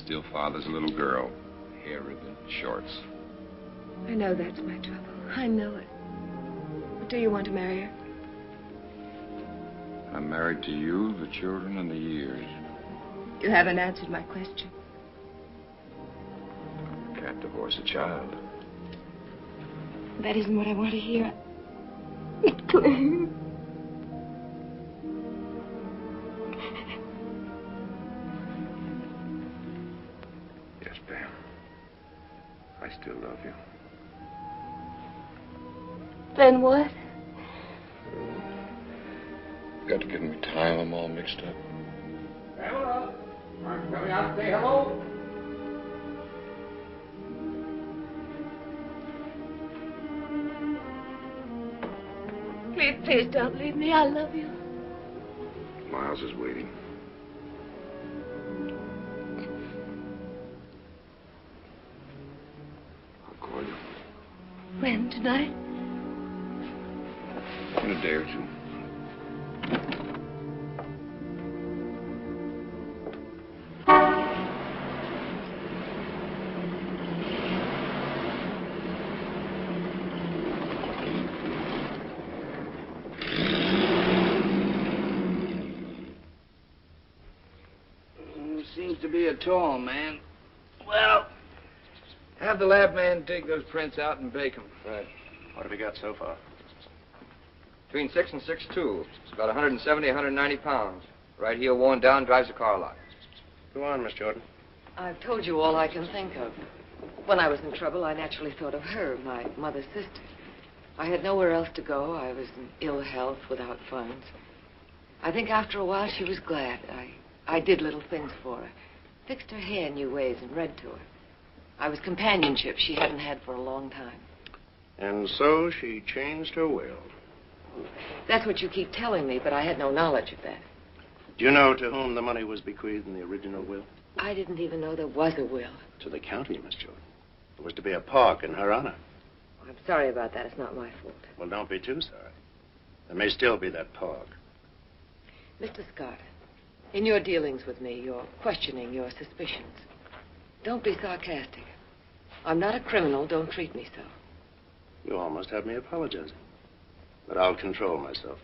Still Father's little girl. Hair ribbon, shorts. I know that's my trouble. I know it. But do you want to marry her? I'm married to you, the children, and the years. You haven't answered my question. Can't divorce a child. That isn't what I want to hear. Cleve. Yes, Pam. I still love you. Then what? Got to give me time. I'm all mixed up. Pamela, aren't you coming out to say hello? Cleve, please don't leave me. I love you. Miles is waiting. I'll call you. When? Tonight? In a day or two. Seems to be a tall man. Well, have the lab man dig those prints out and bake them. Right. What have we got so far? Between 6 and 6'2". It's about 170, 190 pounds. Right heel worn down, drives a car lot. Go on, Miss Jordan. I've told you all I can think of. When I was in trouble, I naturally thought of her, my mother's sister. I had nowhere else to go. I was in ill health, without funds. I think after a while she was glad. I did little things for her. Fixed her hair new ways and read to her. I was companionship she hadn't had for a long time. And so she changed her will. That's what you keep telling me, but I had no knowledge of that. Do you know to whom the money was bequeathed in the original will? I didn't even know there was a will. To the county, Miss Jordan. There was to be a park in her honor. I'm sorry about that. It's not my fault. Well, don't be too sorry. There may still be that park. Mr. Scott, in your dealings with me, you're questioning your suspicions. Don't be sarcastic. I'm not a criminal. Don't treat me so. You almost have me apologizing. But I'll control myself.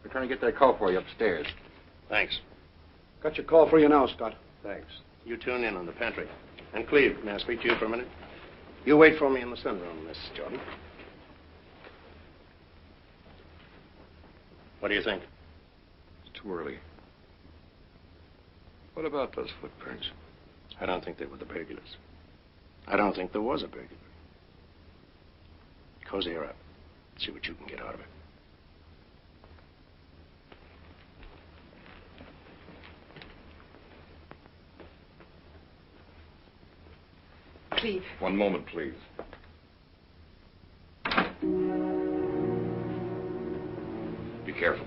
We're trying to get that call for you upstairs. Thanks. Got your call for you now, Scott. Thanks. You tune in on the pantry. And Cleve, may I speak to you for a minute? You wait for me in the sunroom, Miss Jordan. What do you think? It's too early. What about those footprints? I don't think they were the burglars. I don't think there was a burglar. Cozy her up. See what you can get out of it. Cleve. One moment, please. Be careful.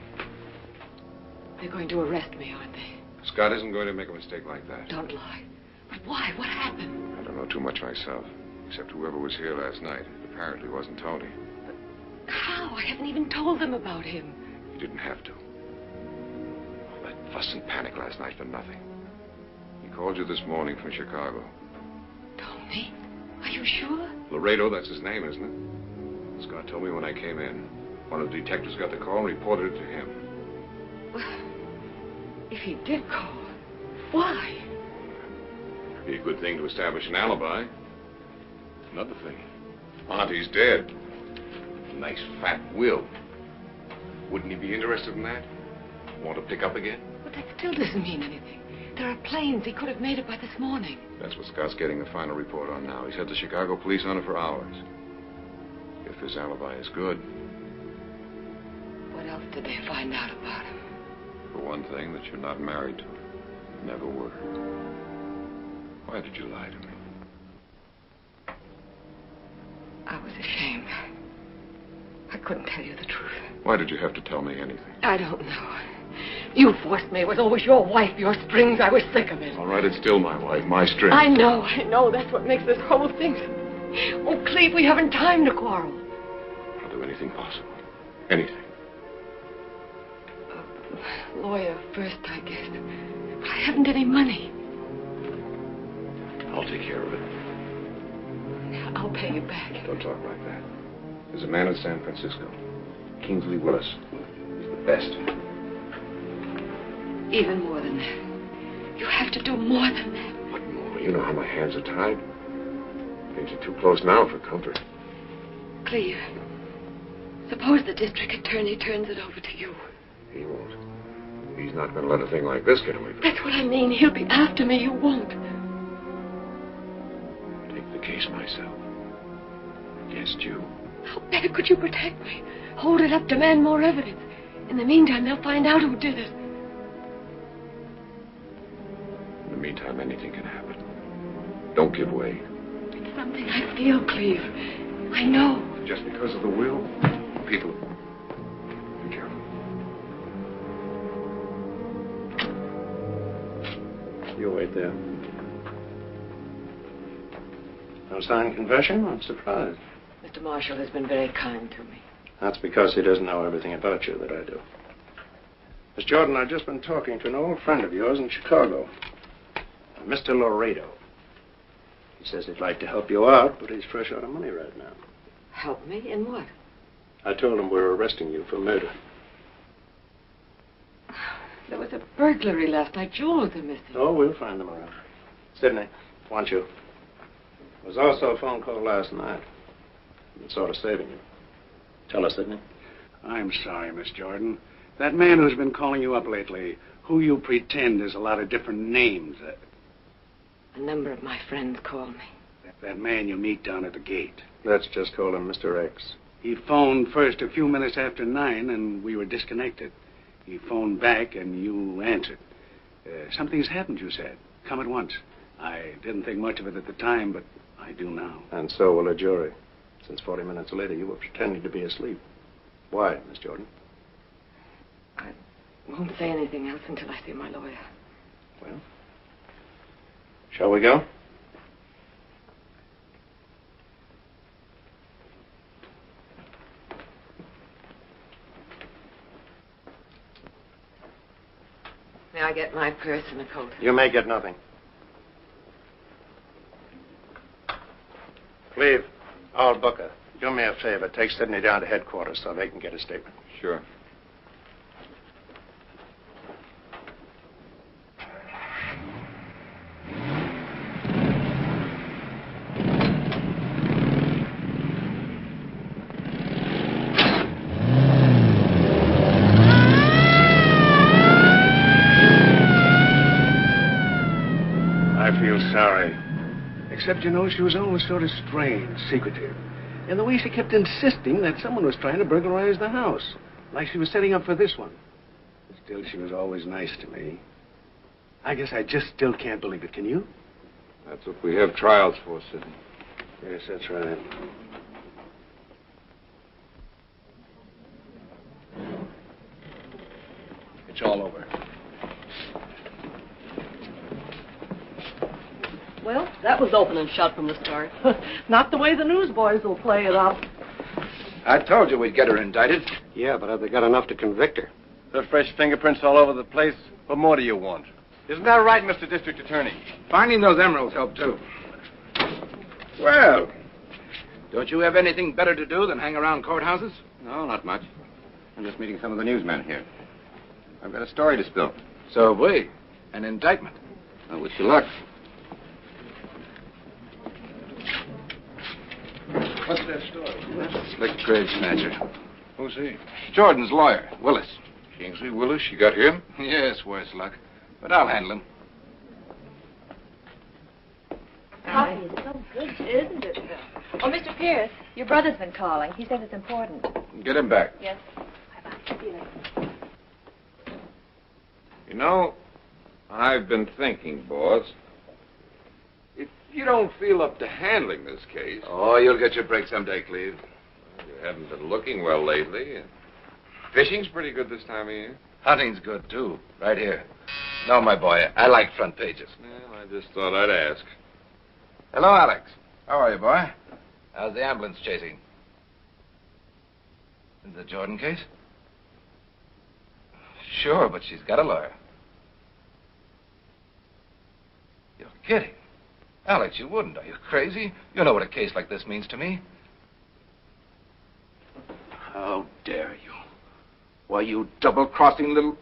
They're going to arrest me, aren't they? Scott isn't going to make a mistake like that. Don't lie. But why? What happened? I don't know too much myself, except whoever was here last night. It apparently wasn't Tony. But how? I haven't even told them about him. You didn't have to. All that fuss and panic last night for nothing. He called you this morning from Chicago. Tony? Are you sure? Laredo, that's his name, isn't it? Scott told me when I came in. One of the detectives got the call and reported it to him. Well, if he did call, why? Be a good thing to establish an alibi. Another thing, Monty's dead. A nice fat will. Wouldn't he be interested in that? Want to pick up again? But that still doesn't mean anything. There are planes. He could have made it by this morning. That's what Scott's getting the final report on now. He's had the Chicago police on it for hours. If his alibi is good. What else did they find out about him? For one thing, that you're not married to her. Never were. Why did you lie to me? I was ashamed. I couldn't tell you the truth. Why did you have to tell me anything? I don't know. You forced me. It was always your wife, your strings. I was sick of it. All right, it's still my wife, my strings. I know. That's what makes this whole thing. Oh, Cleve, we haven't time to quarrel. I'll do anything possible. Anything. Lawyer first, I guess. But I haven't any money. I'll take care of it. I'll pay you back. Don't talk like that. There's a man in San Francisco, Kingsley Willis. He's the best. Even more than that. You have to do more than that. What more? You know how my hands are tied. Things are too close now for comfort. Cleve, suppose the district attorney turns it over to you. He won't. He's not going to let a thing like this get away from him. That's what I mean. He'll be after me. You won't. Take the case myself. Against you. How better could you protect me? Hold it up, demand more evidence. In the meantime, they'll find out who did it. In the meantime, anything can happen. Don't give way. It's something I feel, Cleve. I know. Just because of the will? People... Be careful. You wait there. No signed confession? I'm surprised. Mr. Marshall has been very kind to me. That's because he doesn't know everything about you that I do. Miss Jordan, I've just been talking to an old friend of yours in Chicago. Mr. Laredo. He says he'd like to help you out, but he's fresh out of money right now. Help me? In what? I told him we're arresting you for murder. There was a burglary last night. Jewels are missing. Oh, we'll find them around. Sidney, want you. There was also a phone call last night. It's sort of saving you. Tell us, Sidney. I'm sorry, Miss Jordan. That man who's been calling you up lately, who you pretend is a lot of different names. A number of my friends call me. That man you meet down at the gate. Let's just call him Mr. X. He phoned first a few minutes after 9, and we were disconnected. He phoned back, and you answered. Something's happened, you said. Come at once. I didn't think much of it at the time, but I do now. And so will a jury. Since 40 minutes later, you were pretending to be asleep. Why, Miss Jordan? I won't say anything else until I see my lawyer. Well, shall we go? May I get my purse and a coat? You may get nothing. Cleve, I'll book her. Do me a favor. Take Sidney down to headquarters so they can get a statement. Sure. I feel sorry. Except, you know, she was always sort of strange, secretive. And the way she kept insisting that someone was trying to burglarize the house. Like she was setting up for this one. Still, she was always nice to me. I guess I just still can't believe it. Can you? That's what we have trials for, Sidney. Yes, that's right. It's all over. Well, that was open and shut from the start. Not the way the newsboys will play it up. I told you we'd get her indicted. Yeah, but have they got enough to convict her? There are fresh fingerprints all over the place. What more do you want? Isn't that right, Mr. District Attorney? Finding those emeralds helped, too. Well, don't you have anything better to do than hang around courthouses? No, not much. I'm just meeting some of the newsmen here. I've got a story to spill. So have we. An indictment. I wish you luck. What's that story? Slick grave snatcher. Who's he? Jordan's lawyer, Willis. Kingsley Willis? You got him? Yes, worse luck. But I'll handle him. Coffee is so good, isn't it? Oh, Mr. Pierce, your brother's been calling. He says it's important. Get him back. Yes. Bye-bye. See you later. You know, I've been thinking, boss. If you don't feel up to handling this case... Oh, you'll get your break someday, Cleve. You haven't been looking well lately. Fishing's pretty good this time of year. Hunting's good, too. Right here. No, my boy, I like front pages. Well, I just thought I'd ask. Hello, Alex. How are you, boy? How's the ambulance chasing? The Jordan case? Sure, but she's got a lawyer. You're kidding. Alex, you wouldn't. Are you crazy? You know what a case like this means to me. How dare you? Why, you double-crossing little...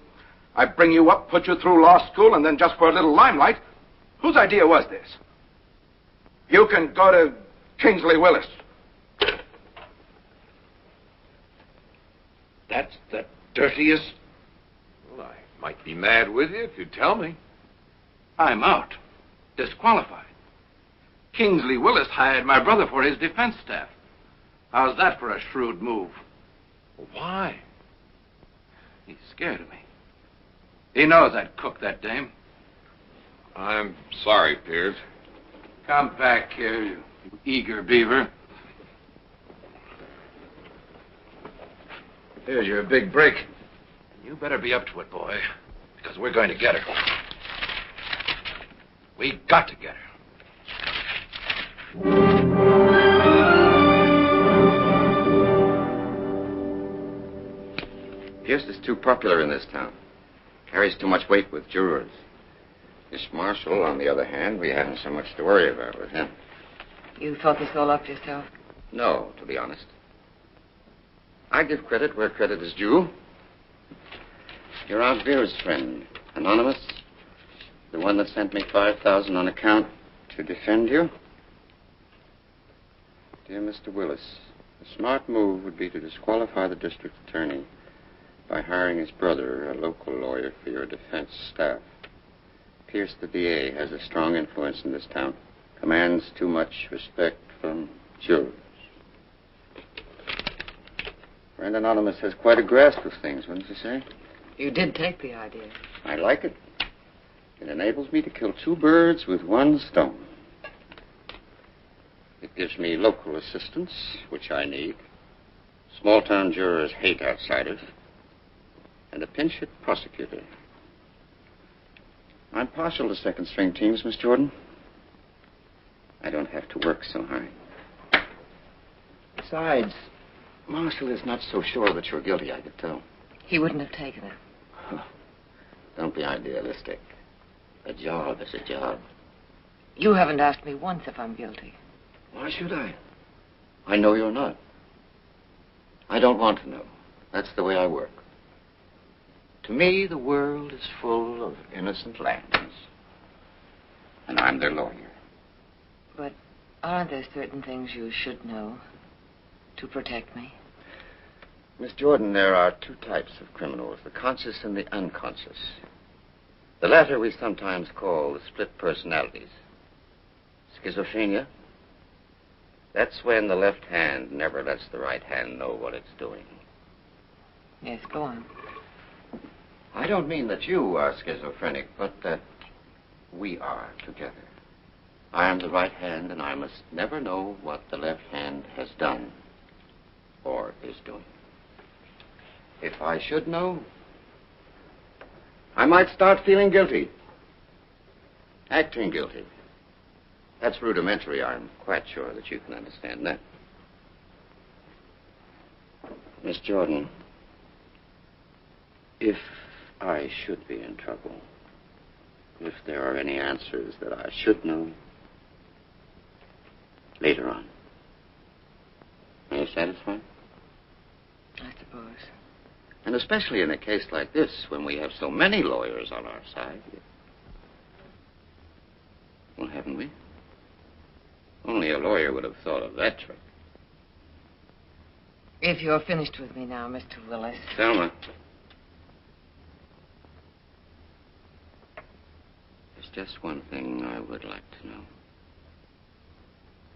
I bring you up, put you through law school, and then just for a little limelight. Whose idea was this? You can go to Kingsley Willis. That's the dirtiest... Well, I might be mad with you if you'd tell me. I'm out. Disqualified. Kingsley Willis hired my brother for his defense staff. How's that for a shrewd move? Why? He's scared of me. He knows I'd cook that dame. I'm sorry, Pierce. Come back here, you eager beaver. Here's your big break. You better be up to it, boy, because we're going to get her. We got to get her. Pierce is too popular in this town. Carries too much weight with jurors. This Marshall, on the other hand, we haven't so much to worry about with him. You thought this all up yourself? No, to be honest. I give credit where credit is due. You're Aunt Vera's friend, Anonymous. The one that sent me $5,000 on account to defend you. Dear Mr. Willis, a smart move would be to disqualify the district attorney by hiring his brother, a local lawyer, for your defense staff. Pierce, the DA, has a strong influence in this town. commands too much respect from jurors. Friend Anonymous has quite a grasp of things, wouldn't you say? You did take the idea. I like it. It enables me to kill two birds with one stone. It gives me local assistance, which I need. Small-town jurors hate outsiders. And a pinch-hit prosecutor. I'm partial to second-string teams, Miss Jordan. I don't have to work so hard. Besides, Marshall is not so sure that you're guilty, I could tell. He wouldn't have taken it. Don't be idealistic. A job is a job. You haven't asked me once if I'm guilty. Why should I? I know you're not. I don't want to know. That's the way I work. To me, the world is full of innocent lambs. And I'm their lawyer. But aren't there certain things you should know to protect me? Miss Jordan, there are two types of criminals, the conscious and the unconscious. The latter we sometimes call the split personalities. Schizophrenia. That's when the left hand never lets the right hand know what it's doing. Yes, go on. I don't mean that you are schizophrenic, but that we are together. I am the right hand, and I must never know what the left hand has done or is doing. If I should know, I might start feeling guilty. Acting guilty. That's rudimentary. I'm quite sure that you can understand that. Miss Jordan, if I should be in trouble, if there are any answers that I should know, later on. Are you satisfied? I suppose. And especially in a case like this, when we have so many lawyers on our side. Well, haven't we? Only a lawyer would have thought of that trick. If you're finished with me now, Mr. Willis. Thelma. There's just one thing I would like to know.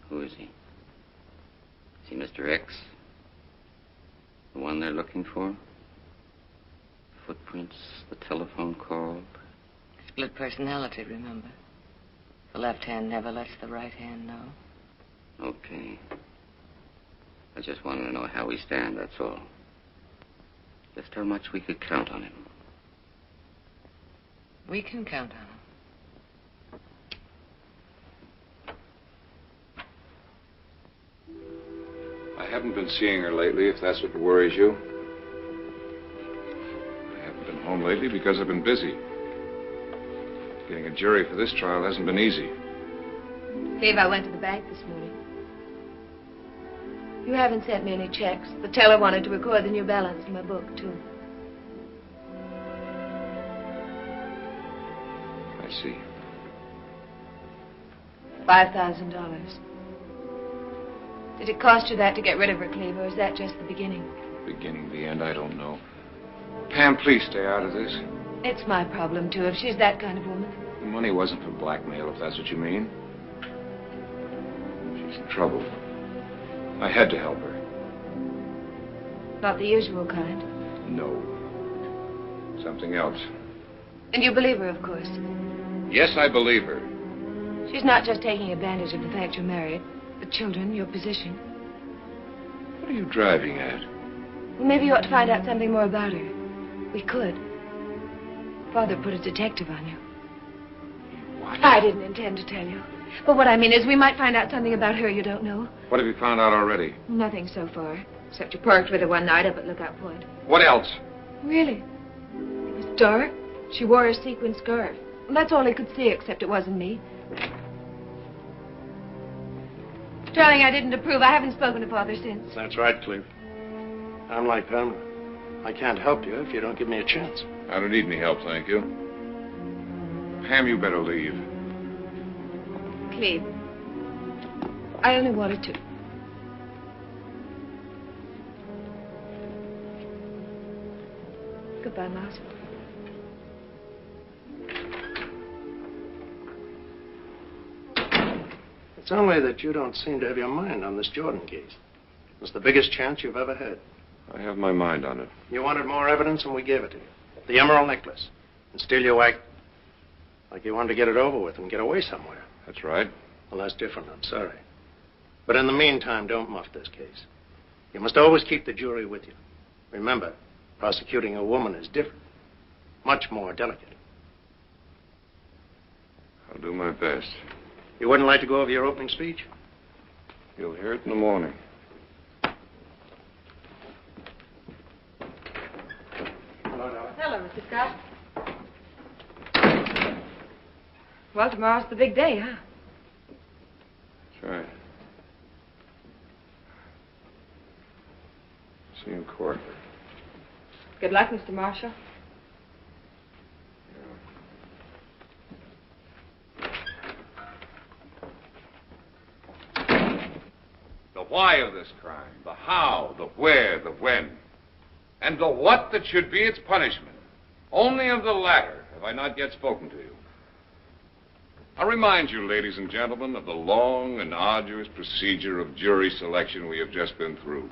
Who is he? Is he Mr. X? The one they're looking for? Footprints, the telephone call. Split personality, remember? The left hand never lets the right hand know. Okay. I just wanted to know how we stand, that's all. Just how much we could count on him. We can count on him. I haven't been seeing her lately, if that's what worries you. I haven't been home lately because I've been busy. Getting a jury for this trial hasn't been easy. Dave, I went to the bank this morning. You haven't sent me any checks. The teller wanted to record the new balance in my book, too. I see. $5,000. Did it cost you that to get rid of her, Cleve, or is that just the beginning? Beginning, the end, I don't know. Pam, please stay out of this. It's my problem, too, if she's that kind of woman. The money wasn't for blackmail, if that's what you mean. She's in trouble. I had to help her. Not the usual kind. No. Something else. And you believe her, of course. Yes, I believe her. She's not just taking advantage of the fact you're married. The children, your position. What are you driving at? Well, maybe you ought to find out something more about her. We could. Father put a detective on you. What? I didn't intend to tell you. But what I mean is we might find out something about her you don't know. What have you found out already? Nothing so far. Except you parked with her one night up at Lookout Point. What else? Really? It was dark. She wore a sequin scarf. Well, that's all he could see, except it wasn't me. Darling, I didn't approve. I haven't spoken to Father since. That's right, Cleve. I'm like Thelma. I can't help you if you don't give me a chance. I don't need any help, thank you. Pam, you better leave. Cleve, I only wanted to. Goodbye, Miles. It's only that you don't seem to have your mind on this Jordan case. It's the biggest chance you've ever had. I have my mind on it. You wanted more evidence, and we gave it to you. The emerald necklace. And still you act like you wanted to get it over with and get away somewhere. That's right. Well, that's different. I'm sorry. But in the meantime, don't muff this case. You must always keep the jury with you. Remember, prosecuting a woman is different. Much more delicate. I'll do my best. You wouldn't like to go over your opening speech? You'll hear it in the morning. Hello, Mr. Scott. Well, tomorrow's the big day, huh? That's right. See you in court. Good luck, Mr. Marshall. The why of this crime, the how, the where, the when, and the what that should be its punishment. Only of the latter have I not yet spoken to you. I remind you, ladies and gentlemen, of the long and arduous procedure of jury selection we have just been through.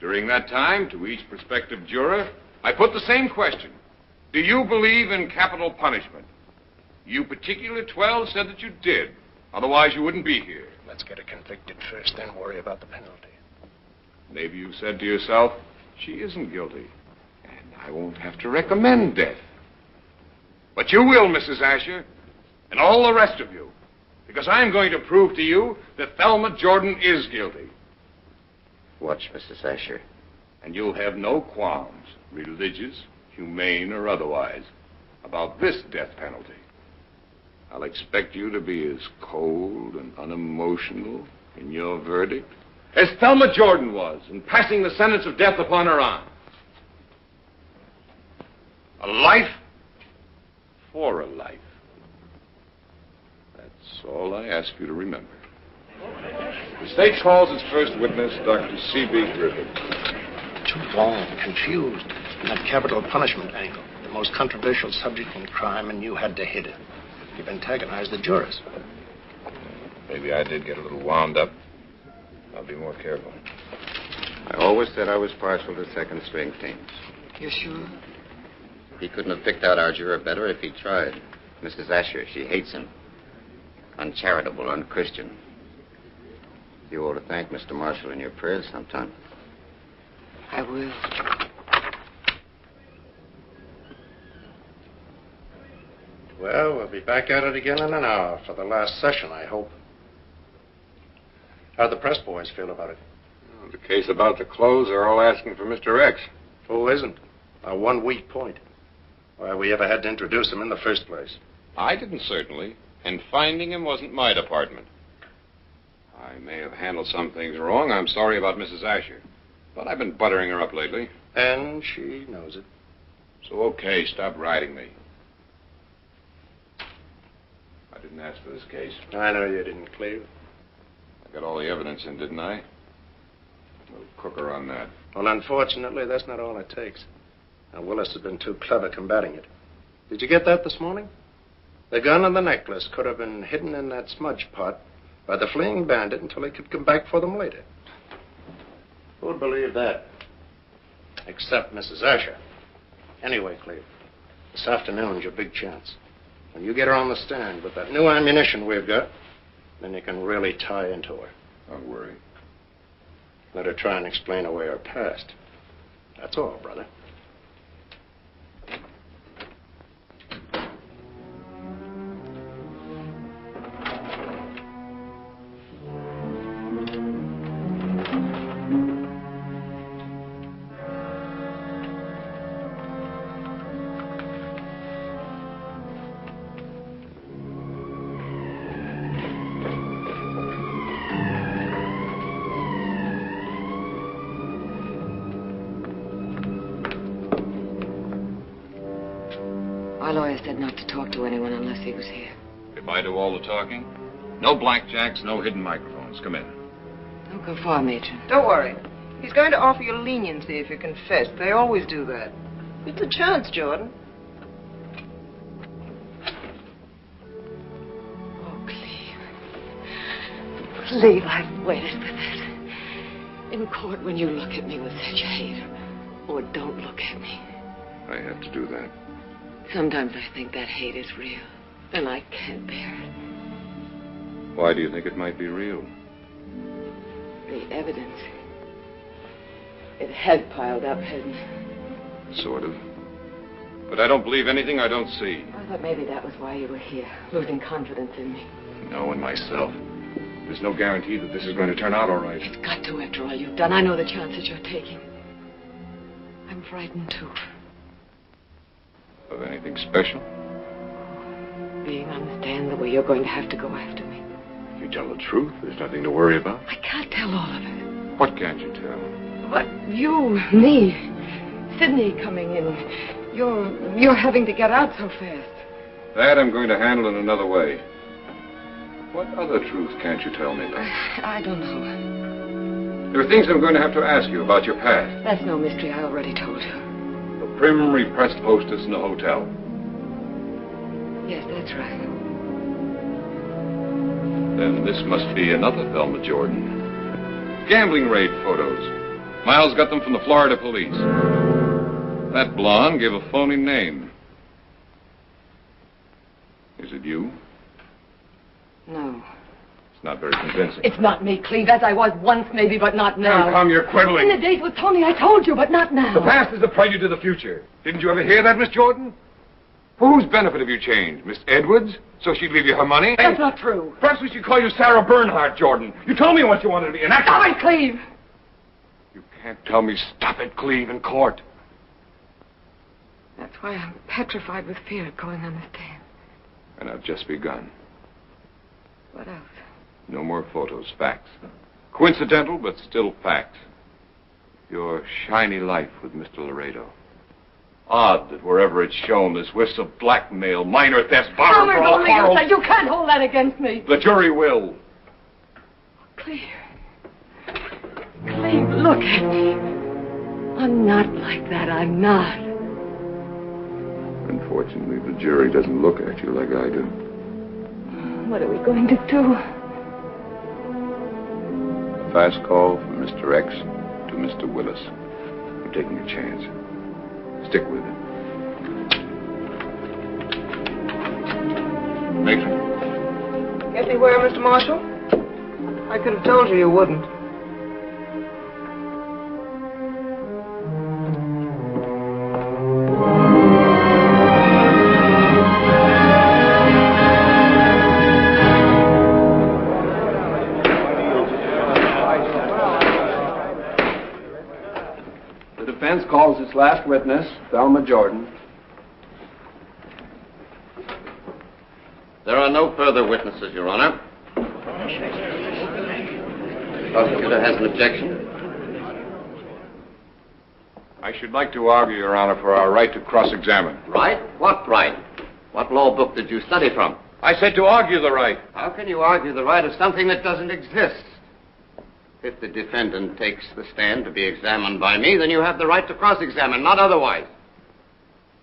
During that time, to each prospective juror, I put the same question. Do you believe in capital punishment? You particular 12 said that you did. Otherwise, you wouldn't be here. Let's get her convicted first, then worry about the penalty. Maybe you said to yourself, she isn't guilty, and I won't have to recommend death. But you will, Mrs. Asher, and all the rest of you, because I'm going to prove to you that Thelma Jordon is guilty. Watch, Mrs. Asher. And you'll have no qualms, religious, humane, or otherwise, about this death penalty. I'll expect you to be as cold and unemotional in your verdict as Thelma Jordon was in passing the sentence of death upon her aunt. A life for a life. That's all I ask you to remember. The state calls its first witness, Dr. C.B. Griffin. Too long, confused. In that capital punishment angle. The most controversial subject in crime, and you had to hit it. You've antagonized the jurors. Maybe I did get a little wound up. I'll be more careful. I always said I was partial to second-string teams. You sure? He couldn't have picked out our juror better if he tried. Mrs. Asher, she hates him. Uncharitable, unchristian. You ought to thank Mr. Marshall in your prayers sometime. I will. Well, we'll be back at it again in an hour for the last session, I hope. How'd the press boys feel about it? Well, the case about to close, they're all asking for Mr. X. Who isn't? Our one weak point. Why we ever had to introduce him in the first place. I didn't, certainly. And finding him wasn't my department. I may have handled some things wrong. I'm sorry about Mrs. Asher. But I've been buttering her up lately. And she knows it. So, okay, stop riding me. I didn't ask for this case. I know you didn't, Cleve. I got all the evidence in, didn't I? We'll cook her on that. Well, unfortunately, that's not all it takes. Now, Willis has been too clever combating it. Did you get that this morning? The gun and the necklace could have been hidden in that smudge pot by the fleeing bandit until he could come back for them later. Who'd believe that? Except Mrs. Asher. Anyway, Cleve, this afternoon's your big chance. When you get her on the stand with that new ammunition we've got, then you can really tie into her. Don't worry. Let her try and explain away her past. That's all, brother. Our lawyer said not to talk to anyone unless he was here. If I do all the talking, no blackjacks, no hidden microphones. Come in. Don't go far, Major. Don't worry. He's going to offer you leniency if you confess. They always do that. It's a chance, Jordan. Oh, Cleve. believe I've waited for this. In court, when you look at me with such hate, or don't look at me. I have to do that. Sometimes I think that hate is real, and I can't bear it. Why do you think it might be real? The evidence. It has piled up, hasn't it? Sort of. But I don't believe anything I don't see. I thought maybe that was why you were here, losing confidence in me. No, in myself. There's no guarantee that this is going to turn out all right. It's got to after all you've done. I know the chances you're taking. I'm frightened, too. Of anything special? Being on the stand the way you're going to have to go after me. If you tell the truth, there's nothing to worry about. I can't tell all of it. What can't you tell? But you, me, Sydney coming in. You're having to get out so fast. That I'm going to handle in another way. What other truth can't you tell me, though? I don't know. There are things I'm going to have to ask you about your past. That's no mystery. I already told you. The prim, repressed hostess in the hotel. Yes, that's right. Then this must be another Thelma Jordon. Gambling raid photos. Miles got them from the Florida police. That blonde gave a phony name. Is it you? No. It's not very convincing. It's not me, Cleve, as I was once maybe, but not now. Come, you're quibbling. In the days with Tony, I told you, but not now. The past is the prelude to the future. Didn't you ever hear that, Miss Jordan? For whose benefit have you changed? Miss Edwards? So she'd leave you her money? That's not true. Perhaps we should call you Sarah Bernhardt, Jordan. You told me once you wanted to be an actress. Stop it, Cleve! You can't tell me stop it, Cleve, in court. That's why I'm petrified with fear of going on the stand. And I've just begun. What else? No more photos, facts. Coincidental, but still facts. Your shiny life with Mr. Laredo. Odd that wherever it's shown, there's whiffs of blackmail, minor thefts, borrowed for all quarrels. You can't hold that against me. The jury will. Cleve. Cleve, look at me. I'm not like that. I'm not. Unfortunately, the jury doesn't look at you like I do. What are we going to do? Fast call from Mr. X to Mr. Willis. I'm taking a chance. Stick with it. Matron. Get me where, Mr. Marshall? I could have told you you wouldn't. Calls its last witness, Thelma Jordon. There are no further witnesses, Your Honor. The prosecutor has an objection. I should like to argue, Your Honor, for our right to cross-examine. Right? What right? What law book did you study from? I said to argue the right. How can you argue the right of something that doesn't exist? If the defendant takes the stand to be examined by me, then you have the right to cross-examine, not otherwise.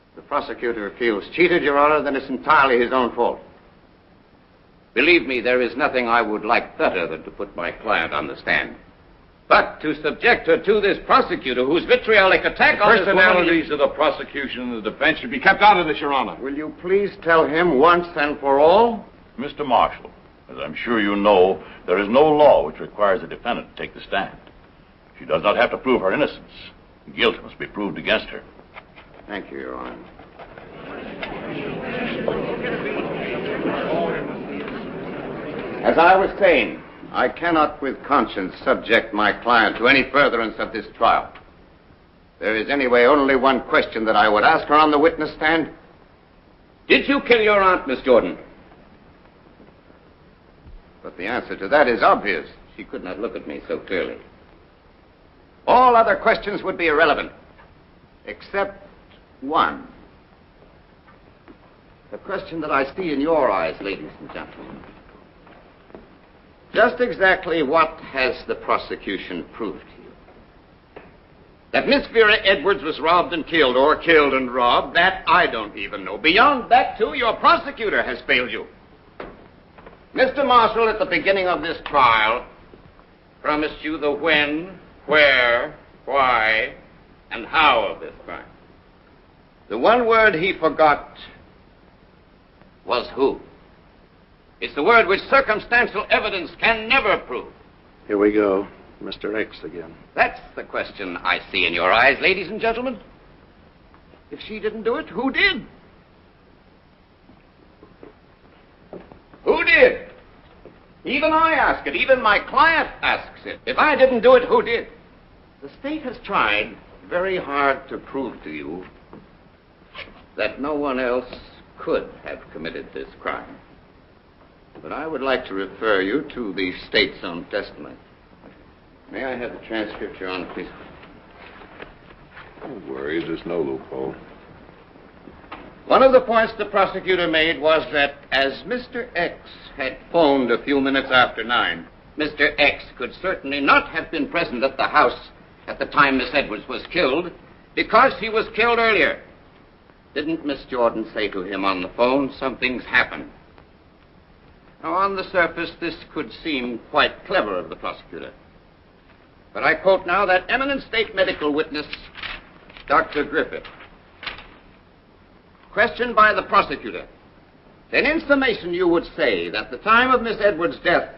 If the prosecutor feels cheated, Your Honor, then it's entirely his own fault. Believe me, there is nothing I would like better than to put my client on the stand. But to subject her to this prosecutor whose vitriolic attack on this woman... The personalities of the prosecution and the defense should be kept out of this, Your Honor. Will you please tell him once and for all? Mr. Marshall, as I'm sure you know, there is no law which requires a defendant to take the stand. She does not have to prove her innocence. Guilt must be proved against her. Thank you, Your Honor. As I was saying, I cannot with conscience subject my client to any furtherance of this trial. There is anyway only one question that I would ask her on the witness stand. Did you kill your aunt, Miss Jordan? But the answer to that is obvious. She could not look at me so clearly. All other questions would be irrelevant, except one. The question that I see in your eyes, ladies and gentlemen. Just exactly what has the prosecution proved to you? That Miss Vera Edwards was robbed and killed, or killed and robbed, that I don't even know. Beyond that, too, your prosecutor has failed you. Mr. Marshall, at the beginning of this trial, promised you the when, where, why, and how of this crime. The one word he forgot was who. It's the word which circumstantial evidence can never prove. Here we go. Mr. X again. That's the question I see in your eyes, ladies and gentlemen. If she didn't do it, who did? Who did? Even I ask it. Even my client asks it. If I didn't do it, who did? The state has tried very hard to prove to you that no one else could have committed this crime. But I would like to refer you to the state's own testimony. May I have the transcript, Your Honor, please? No worries, there's no loophole. One of the points the prosecutor made was that as Mr. X had phoned a few minutes after 9, Mr. X could certainly not have been present at the house at the time Miss Edwards was killed because he was killed earlier. Didn't Miss Jordan say to him on the phone, something's happened? Now, on the surface, this could seem quite clever of the prosecutor. But I quote now that eminent state medical witness, Dr. Griffith. Questioned by the prosecutor, then in summation you would say that the time of Miss Edwards' death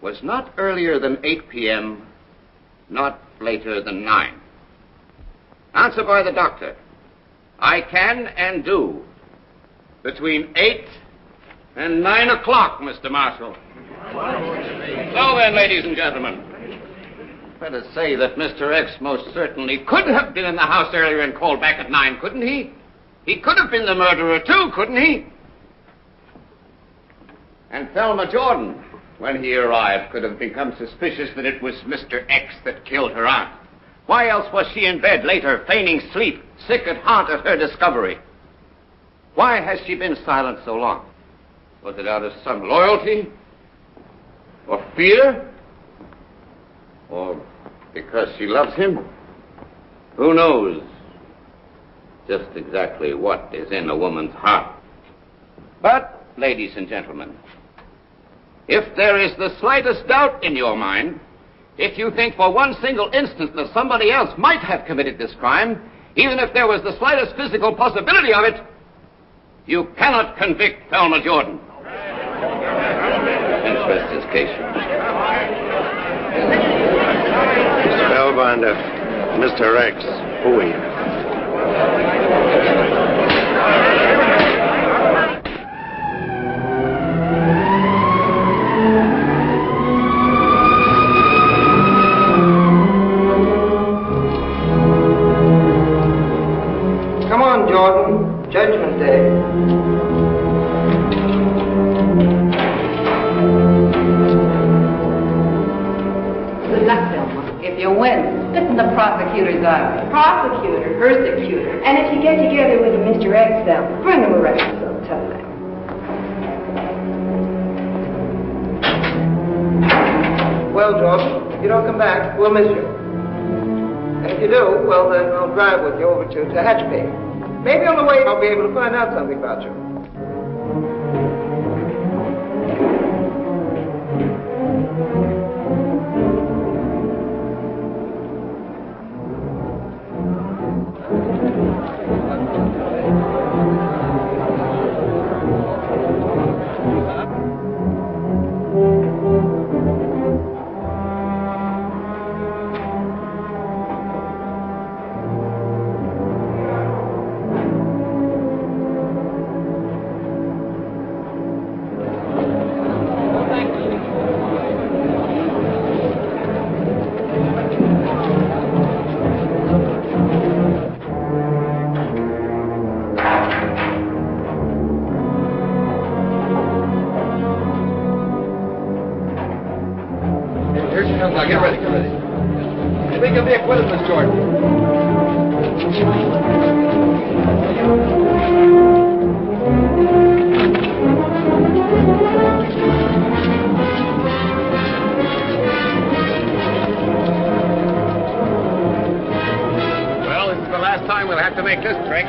was not earlier than 8 p.m., not later than 9. Answer by the doctor. I can and do between 8 and 9 o'clock, Mr. Marshall. So then, ladies and gentlemen, let us say that Mr. X most certainly could have been in the house earlier and called back at 9, couldn't he? He could have been the murderer, too, couldn't he? And Thelma Jordon, when he arrived, could have become suspicious that it was Mr. X that killed her aunt. Why else was she in bed later, feigning sleep, sick at heart at her discovery? Why has she been silent so long? Was it out of some loyalty? Or fear? Or because she loves him? Who knows just exactly what is in a woman's heart? But, ladies and gentlemen, if there is the slightest doubt in your mind, if you think for one single instant that somebody else might have committed this crime, even if there was the slightest physical possibility of it, you cannot convict Thelma Jordon. Interest his case. Spellbinder, Mr. X, who are you? Come on, Jordan. Judgment Day. Good luck, Thelma. If you win, spit in the prosecutor's eye. Prosecutor, persecutor. And if you get together with Mr. X, Thelma, bring him around sometime. Well, Jordan, if you don't come back, we'll miss you. And if you do, well, then I'll drive with you over to Tehachapi. Maybe on the way I'll be able to find out something about you. Now, get ready, get ready. You think you'll be acquitted, Miss Jordan? Well, this is the last time we'll have to make this trick.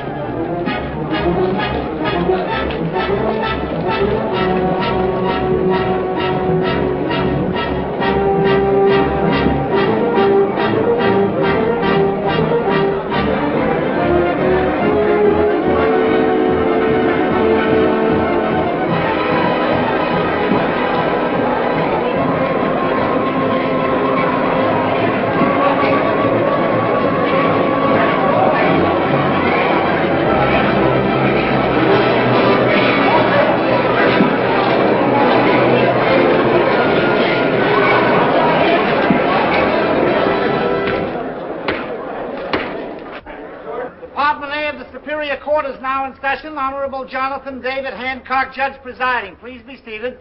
now in session. Honorable Jonathan David Hancock, judge presiding. Please be seated.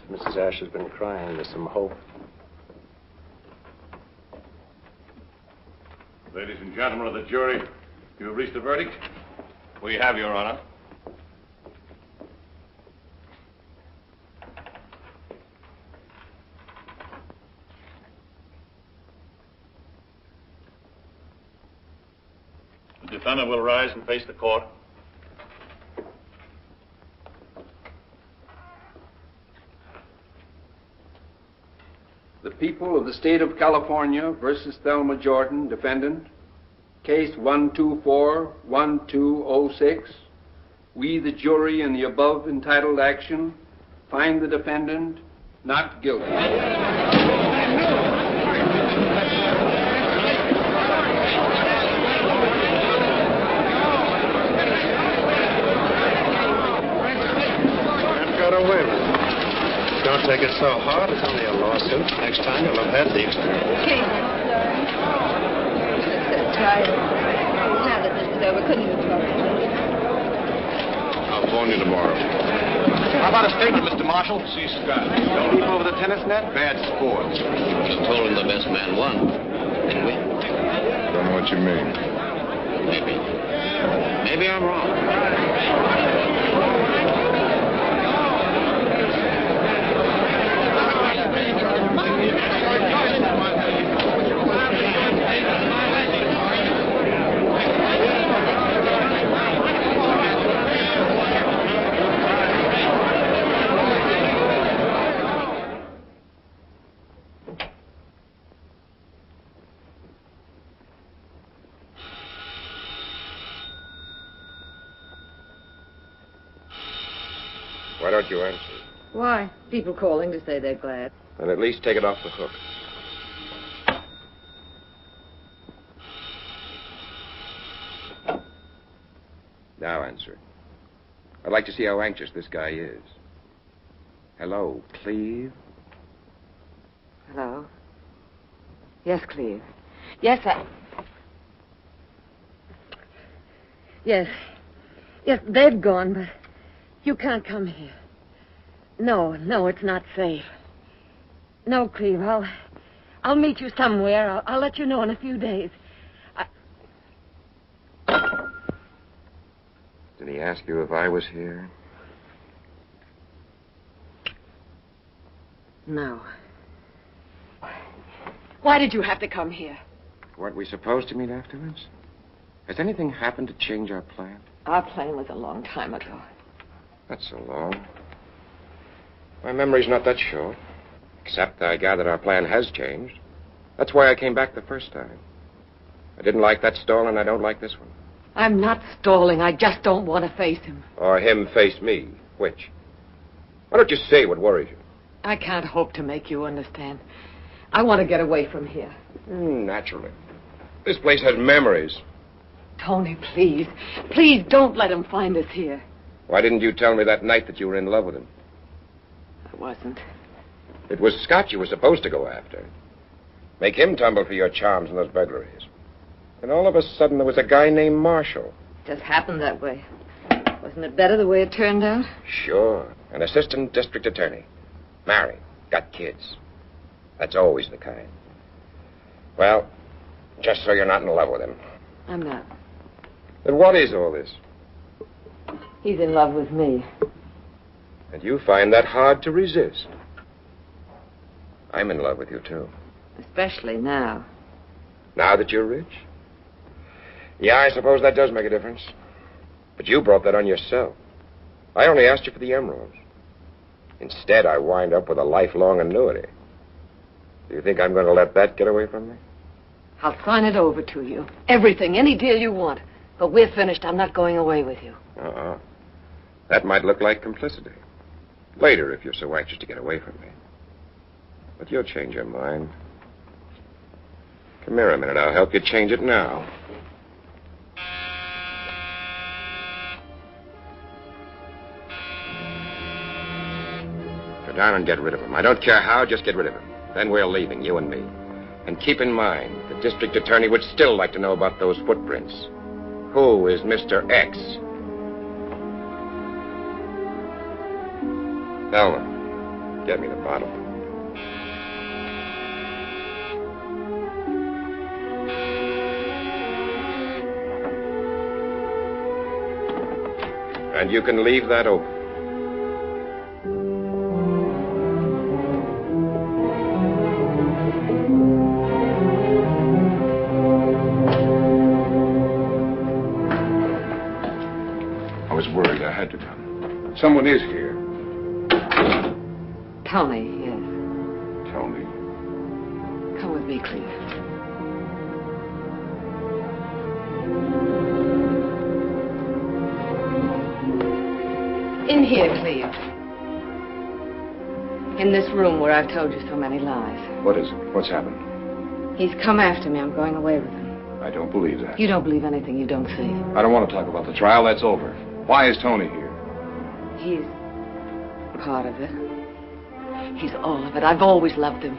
Mrs. Ash has been crying. There's some hope. Ladies and gentlemen of the jury, you have reached a verdict? We have, Your Honor. The defendant will rise and face the court. The people of the state of California versus Thelma Jordon, defendant, case 124-1206. We, the jury, in the above entitled action, find the defendant not guilty. Got away with it. Don't take it so hard. It's only a lawsuit. Next time you'll have had the experience. Kate. I'm so tired. Now that this is over, couldn't you talk to me? I'll phone you tomorrow. How about a statement, Mr. Marshall? See Scott. Don't leap over the tennis net? Bad sports. You told him the best man won, didn't we? Don't know what you mean. Maybe I'm wrong. Why don't you answer? Why? People calling to say they're glad. And at least take it off the hook. Now answer. I'd like to see how anxious this guy is. Hello, Cleve? Hello? Yes, Cleve. Yes, Yes. Yes, they've gone, but you can't come here. No, it's not safe. No, Cleve, I'll meet you somewhere. I'll let you know in a few days. Did he ask you if I was here? No. Why did you have to come here? Weren't we supposed to meet afterwards? Has anything happened to change our plan? Our plan was a long time ago. Not so long. My memory's not that short. Except I gather our plan has changed. That's why I came back the first time. I didn't like that stall, and I don't like this one. I'm not stalling. I just don't want to face him. Or him face me. Which? Why don't you say what worries you? I can't hope to make you understand. I want to get away from here. Naturally. This place has memories. Tony, please. Please don't let him find us here. Why didn't you tell me that night that you were in love with him? I wasn't. It was Scott you were supposed to go after. Make him tumble for your charms and those burglaries. And all of a sudden there was a guy named Marshall. Just happened that way. Wasn't it better the way it turned out? Sure. An assistant district attorney. Married. Got kids. That's always the kind. Well, just so you're not in love with him. I'm not. Then what is all this? He's in love with me. And you find that hard to resist. I'm in love with you, too. Especially now. Now that you're rich? Yeah, I suppose that does make a difference. But you brought that on yourself. I only asked you for the emeralds. Instead, I wind up with a lifelong annuity. Do you think I'm going to let that get away from me? I'll sign it over to you. Everything, any deal you want. But we're finished. I'm not going away with you. That might look like complicity. Later, if you're so anxious to get away from me. But you'll change your mind. Come here a minute. I'll help you change it now. Go down and get rid of him. I don't care how, just get rid of him. Then we're leaving, you and me. And keep in mind, the district attorney would still like to know about those footprints. Who is Mr. X? Thelma, get me the bottle. And you can leave that open. I was worried. I had to come. Someone is here. Tony, yes. Tony. Come with me, Cleve. In here, Cleve. In this room where I've told you so many lies. What is it? What's happened? He's come after me. I'm going away with him. I don't believe that. You don't believe anything you don't see. I don't want to talk about the trial. That's over. Why is Tony here? He's part of it. He's all of it. I've always loved him.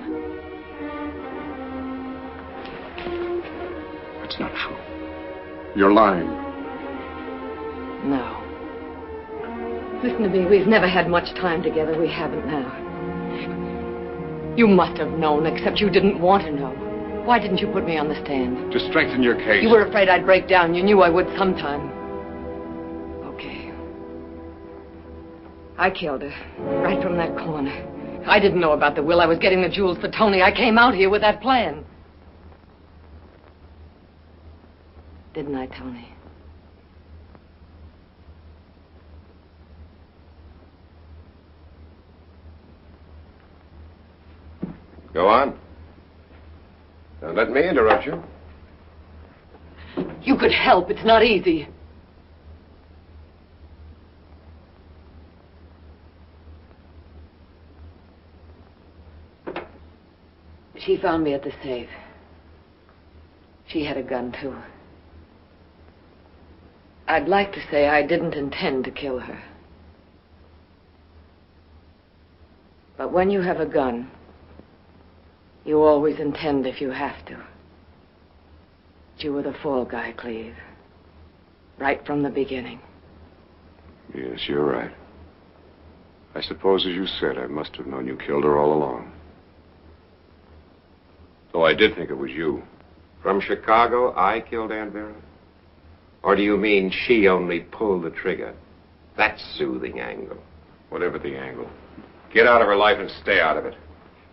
That's not true. You're lying. No. Listen to me. We've never had much time together. We haven't now. You must have known, except you didn't want to know. Why didn't you put me on the stand? To strengthen your case. You were afraid I'd break down. You knew I would sometime. Okay. I killed her. Right from that corner. I didn't know about the will. I was getting the jewels for Tony. I came out here with that plan. Didn't I, Tony? Go on. Don't let me interrupt you. You could help. It's not easy. She found me at the safe. She had a gun, too. I'd like to say I didn't intend to kill her. But when you have a gun, you always intend if you have to. But you were the fall guy, Cleve. Right from the beginning. Yes, you're right. I suppose, as you said, I must have known you killed her all along. Though I did think it was you. From Chicago, I killed Aunt Vera? Or do you mean she only pulled the trigger? That soothing angle. Whatever the angle. Get out of her life and stay out of it.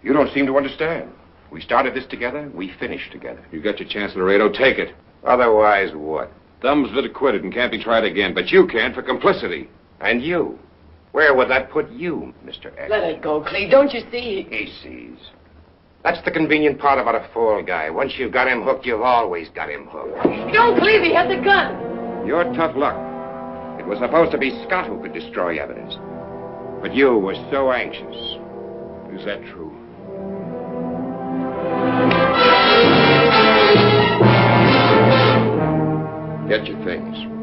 You don't seem to understand. We started this together, we finished together. You got your chance, Laredo. Take it. Otherwise, what? Thumb's been acquitted and can't be tried again, but you can for complicity. And you? Where would that put you, Mr. X? Let it go, Cleve. Don't you see? He sees. That's the convenient part about a fall guy. Once you've got him hooked, you've always got him hooked. Don't, Cleve. He had the gun. You're tough luck. It was supposed to be Scott who could destroy evidence. But you were so anxious. Is that true? Get your things.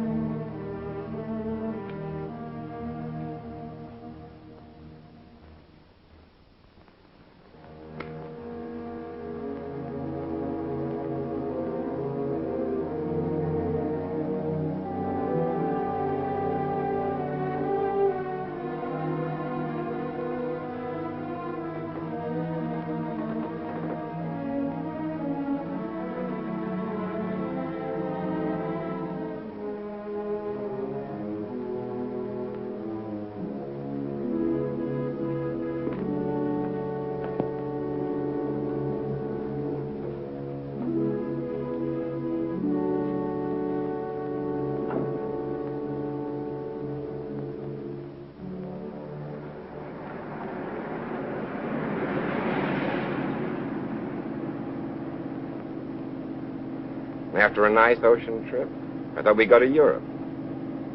After a nice ocean trip? I thought we'd go to Europe.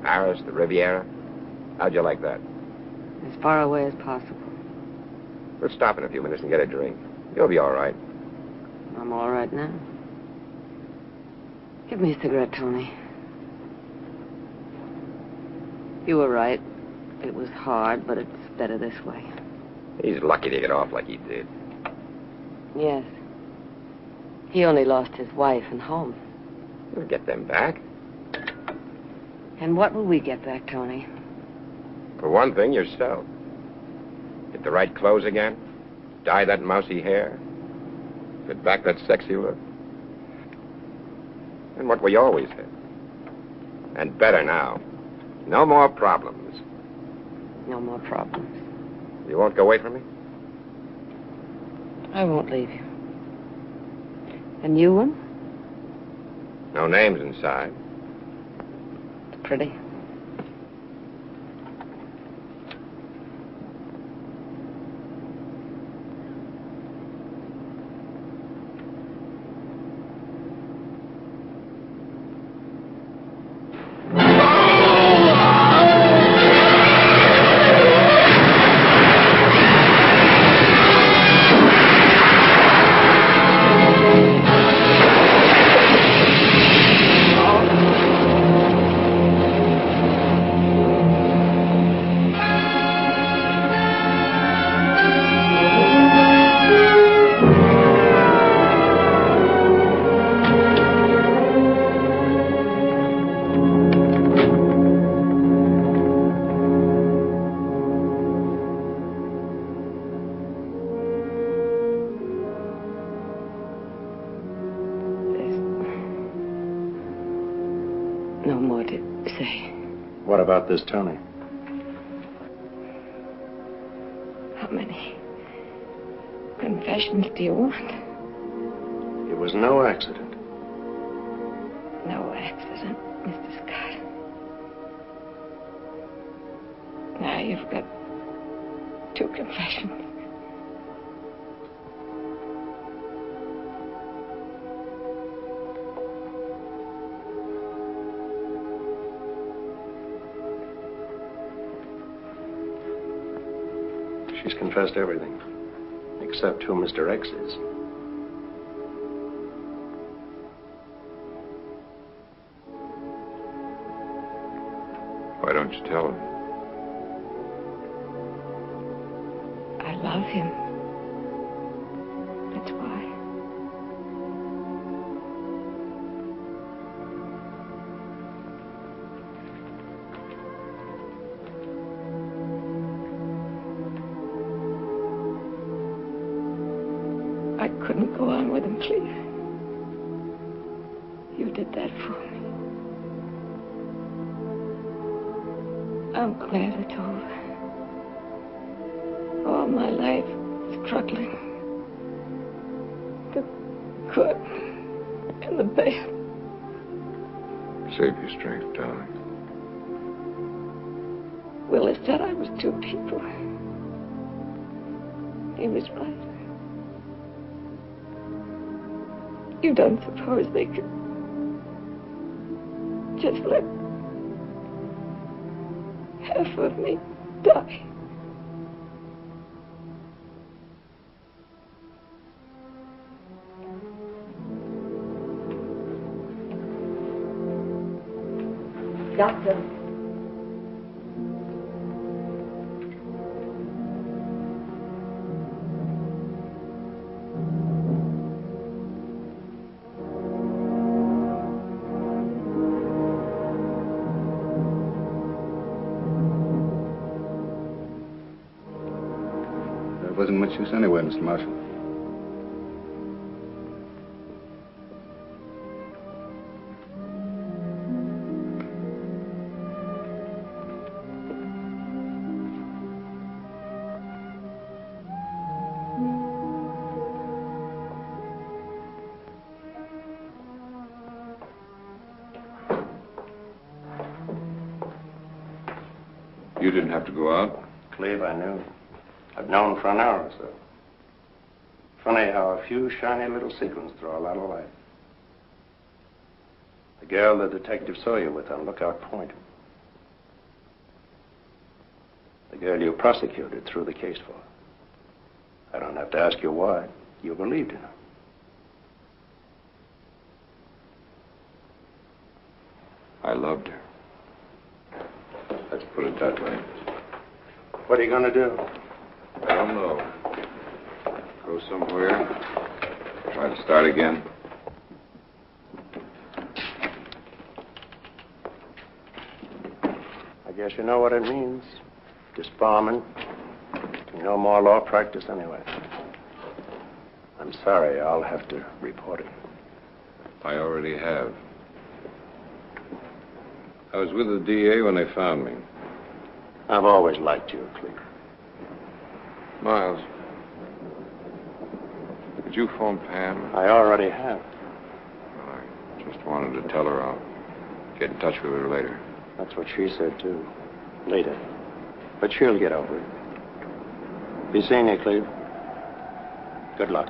Paris, the Riviera. How'd you like that? As far away as possible. We'll stop in a few minutes and get a drink. You'll be all right. I'm all right now. Give me a cigarette, Tony. You were right. It was hard, but it's better this way. He's lucky to get off like he did. Yes. He only lost his wife and home. We'll get them back. And what will we get back, Tony? For one thing, yourself. Get the right clothes again. Dye that mousy hair. Get back that sexy look. And what we always had. And better now. No more problems. No more problems. You won't go away from me? I won't leave you. And you, one? No names inside. It's pretty. What about this Tony? How many confessions do you want? It was no accident. No accident, Mr. Scott. Now you've got 2 confessions. She's confessed everything, except who Mr. X is. Why don't you tell her? I love him. That's why. I couldn't go on with him, Cleve. You did that for me. I'm glad it's over. All my life, struggling. The good and the bad. Save your strength, darling. Willis said I was 2 people. He was right. You don't suppose they could just let half of me die? Doctor. Wasn't much use anyway, Mr. Marshall. You didn't have to go out? Cleve, I knew. I've known for an hour or so. Funny how a few shiny little sequins throw a lot of light. The girl the detective saw you with on Lookout Point. The girl you prosecuted threw the case for. I don't have to ask you why. You believed in her. I loved her. Let's put it that way. What are you going to do? I don't know. Go somewhere. Try to start again. I guess you know what it means. Disbarment. No more law practice anyway. I'm sorry, I'll have to report it. I already have. I was with the DA when they found me. I've always liked you, Cleve. Miles, did you phone Pam? I already have. Well, I just wanted to tell her I'll get in touch with her later. That's what she said, too. Later. But she'll get over it. Be seeing you, Cleve. Good luck.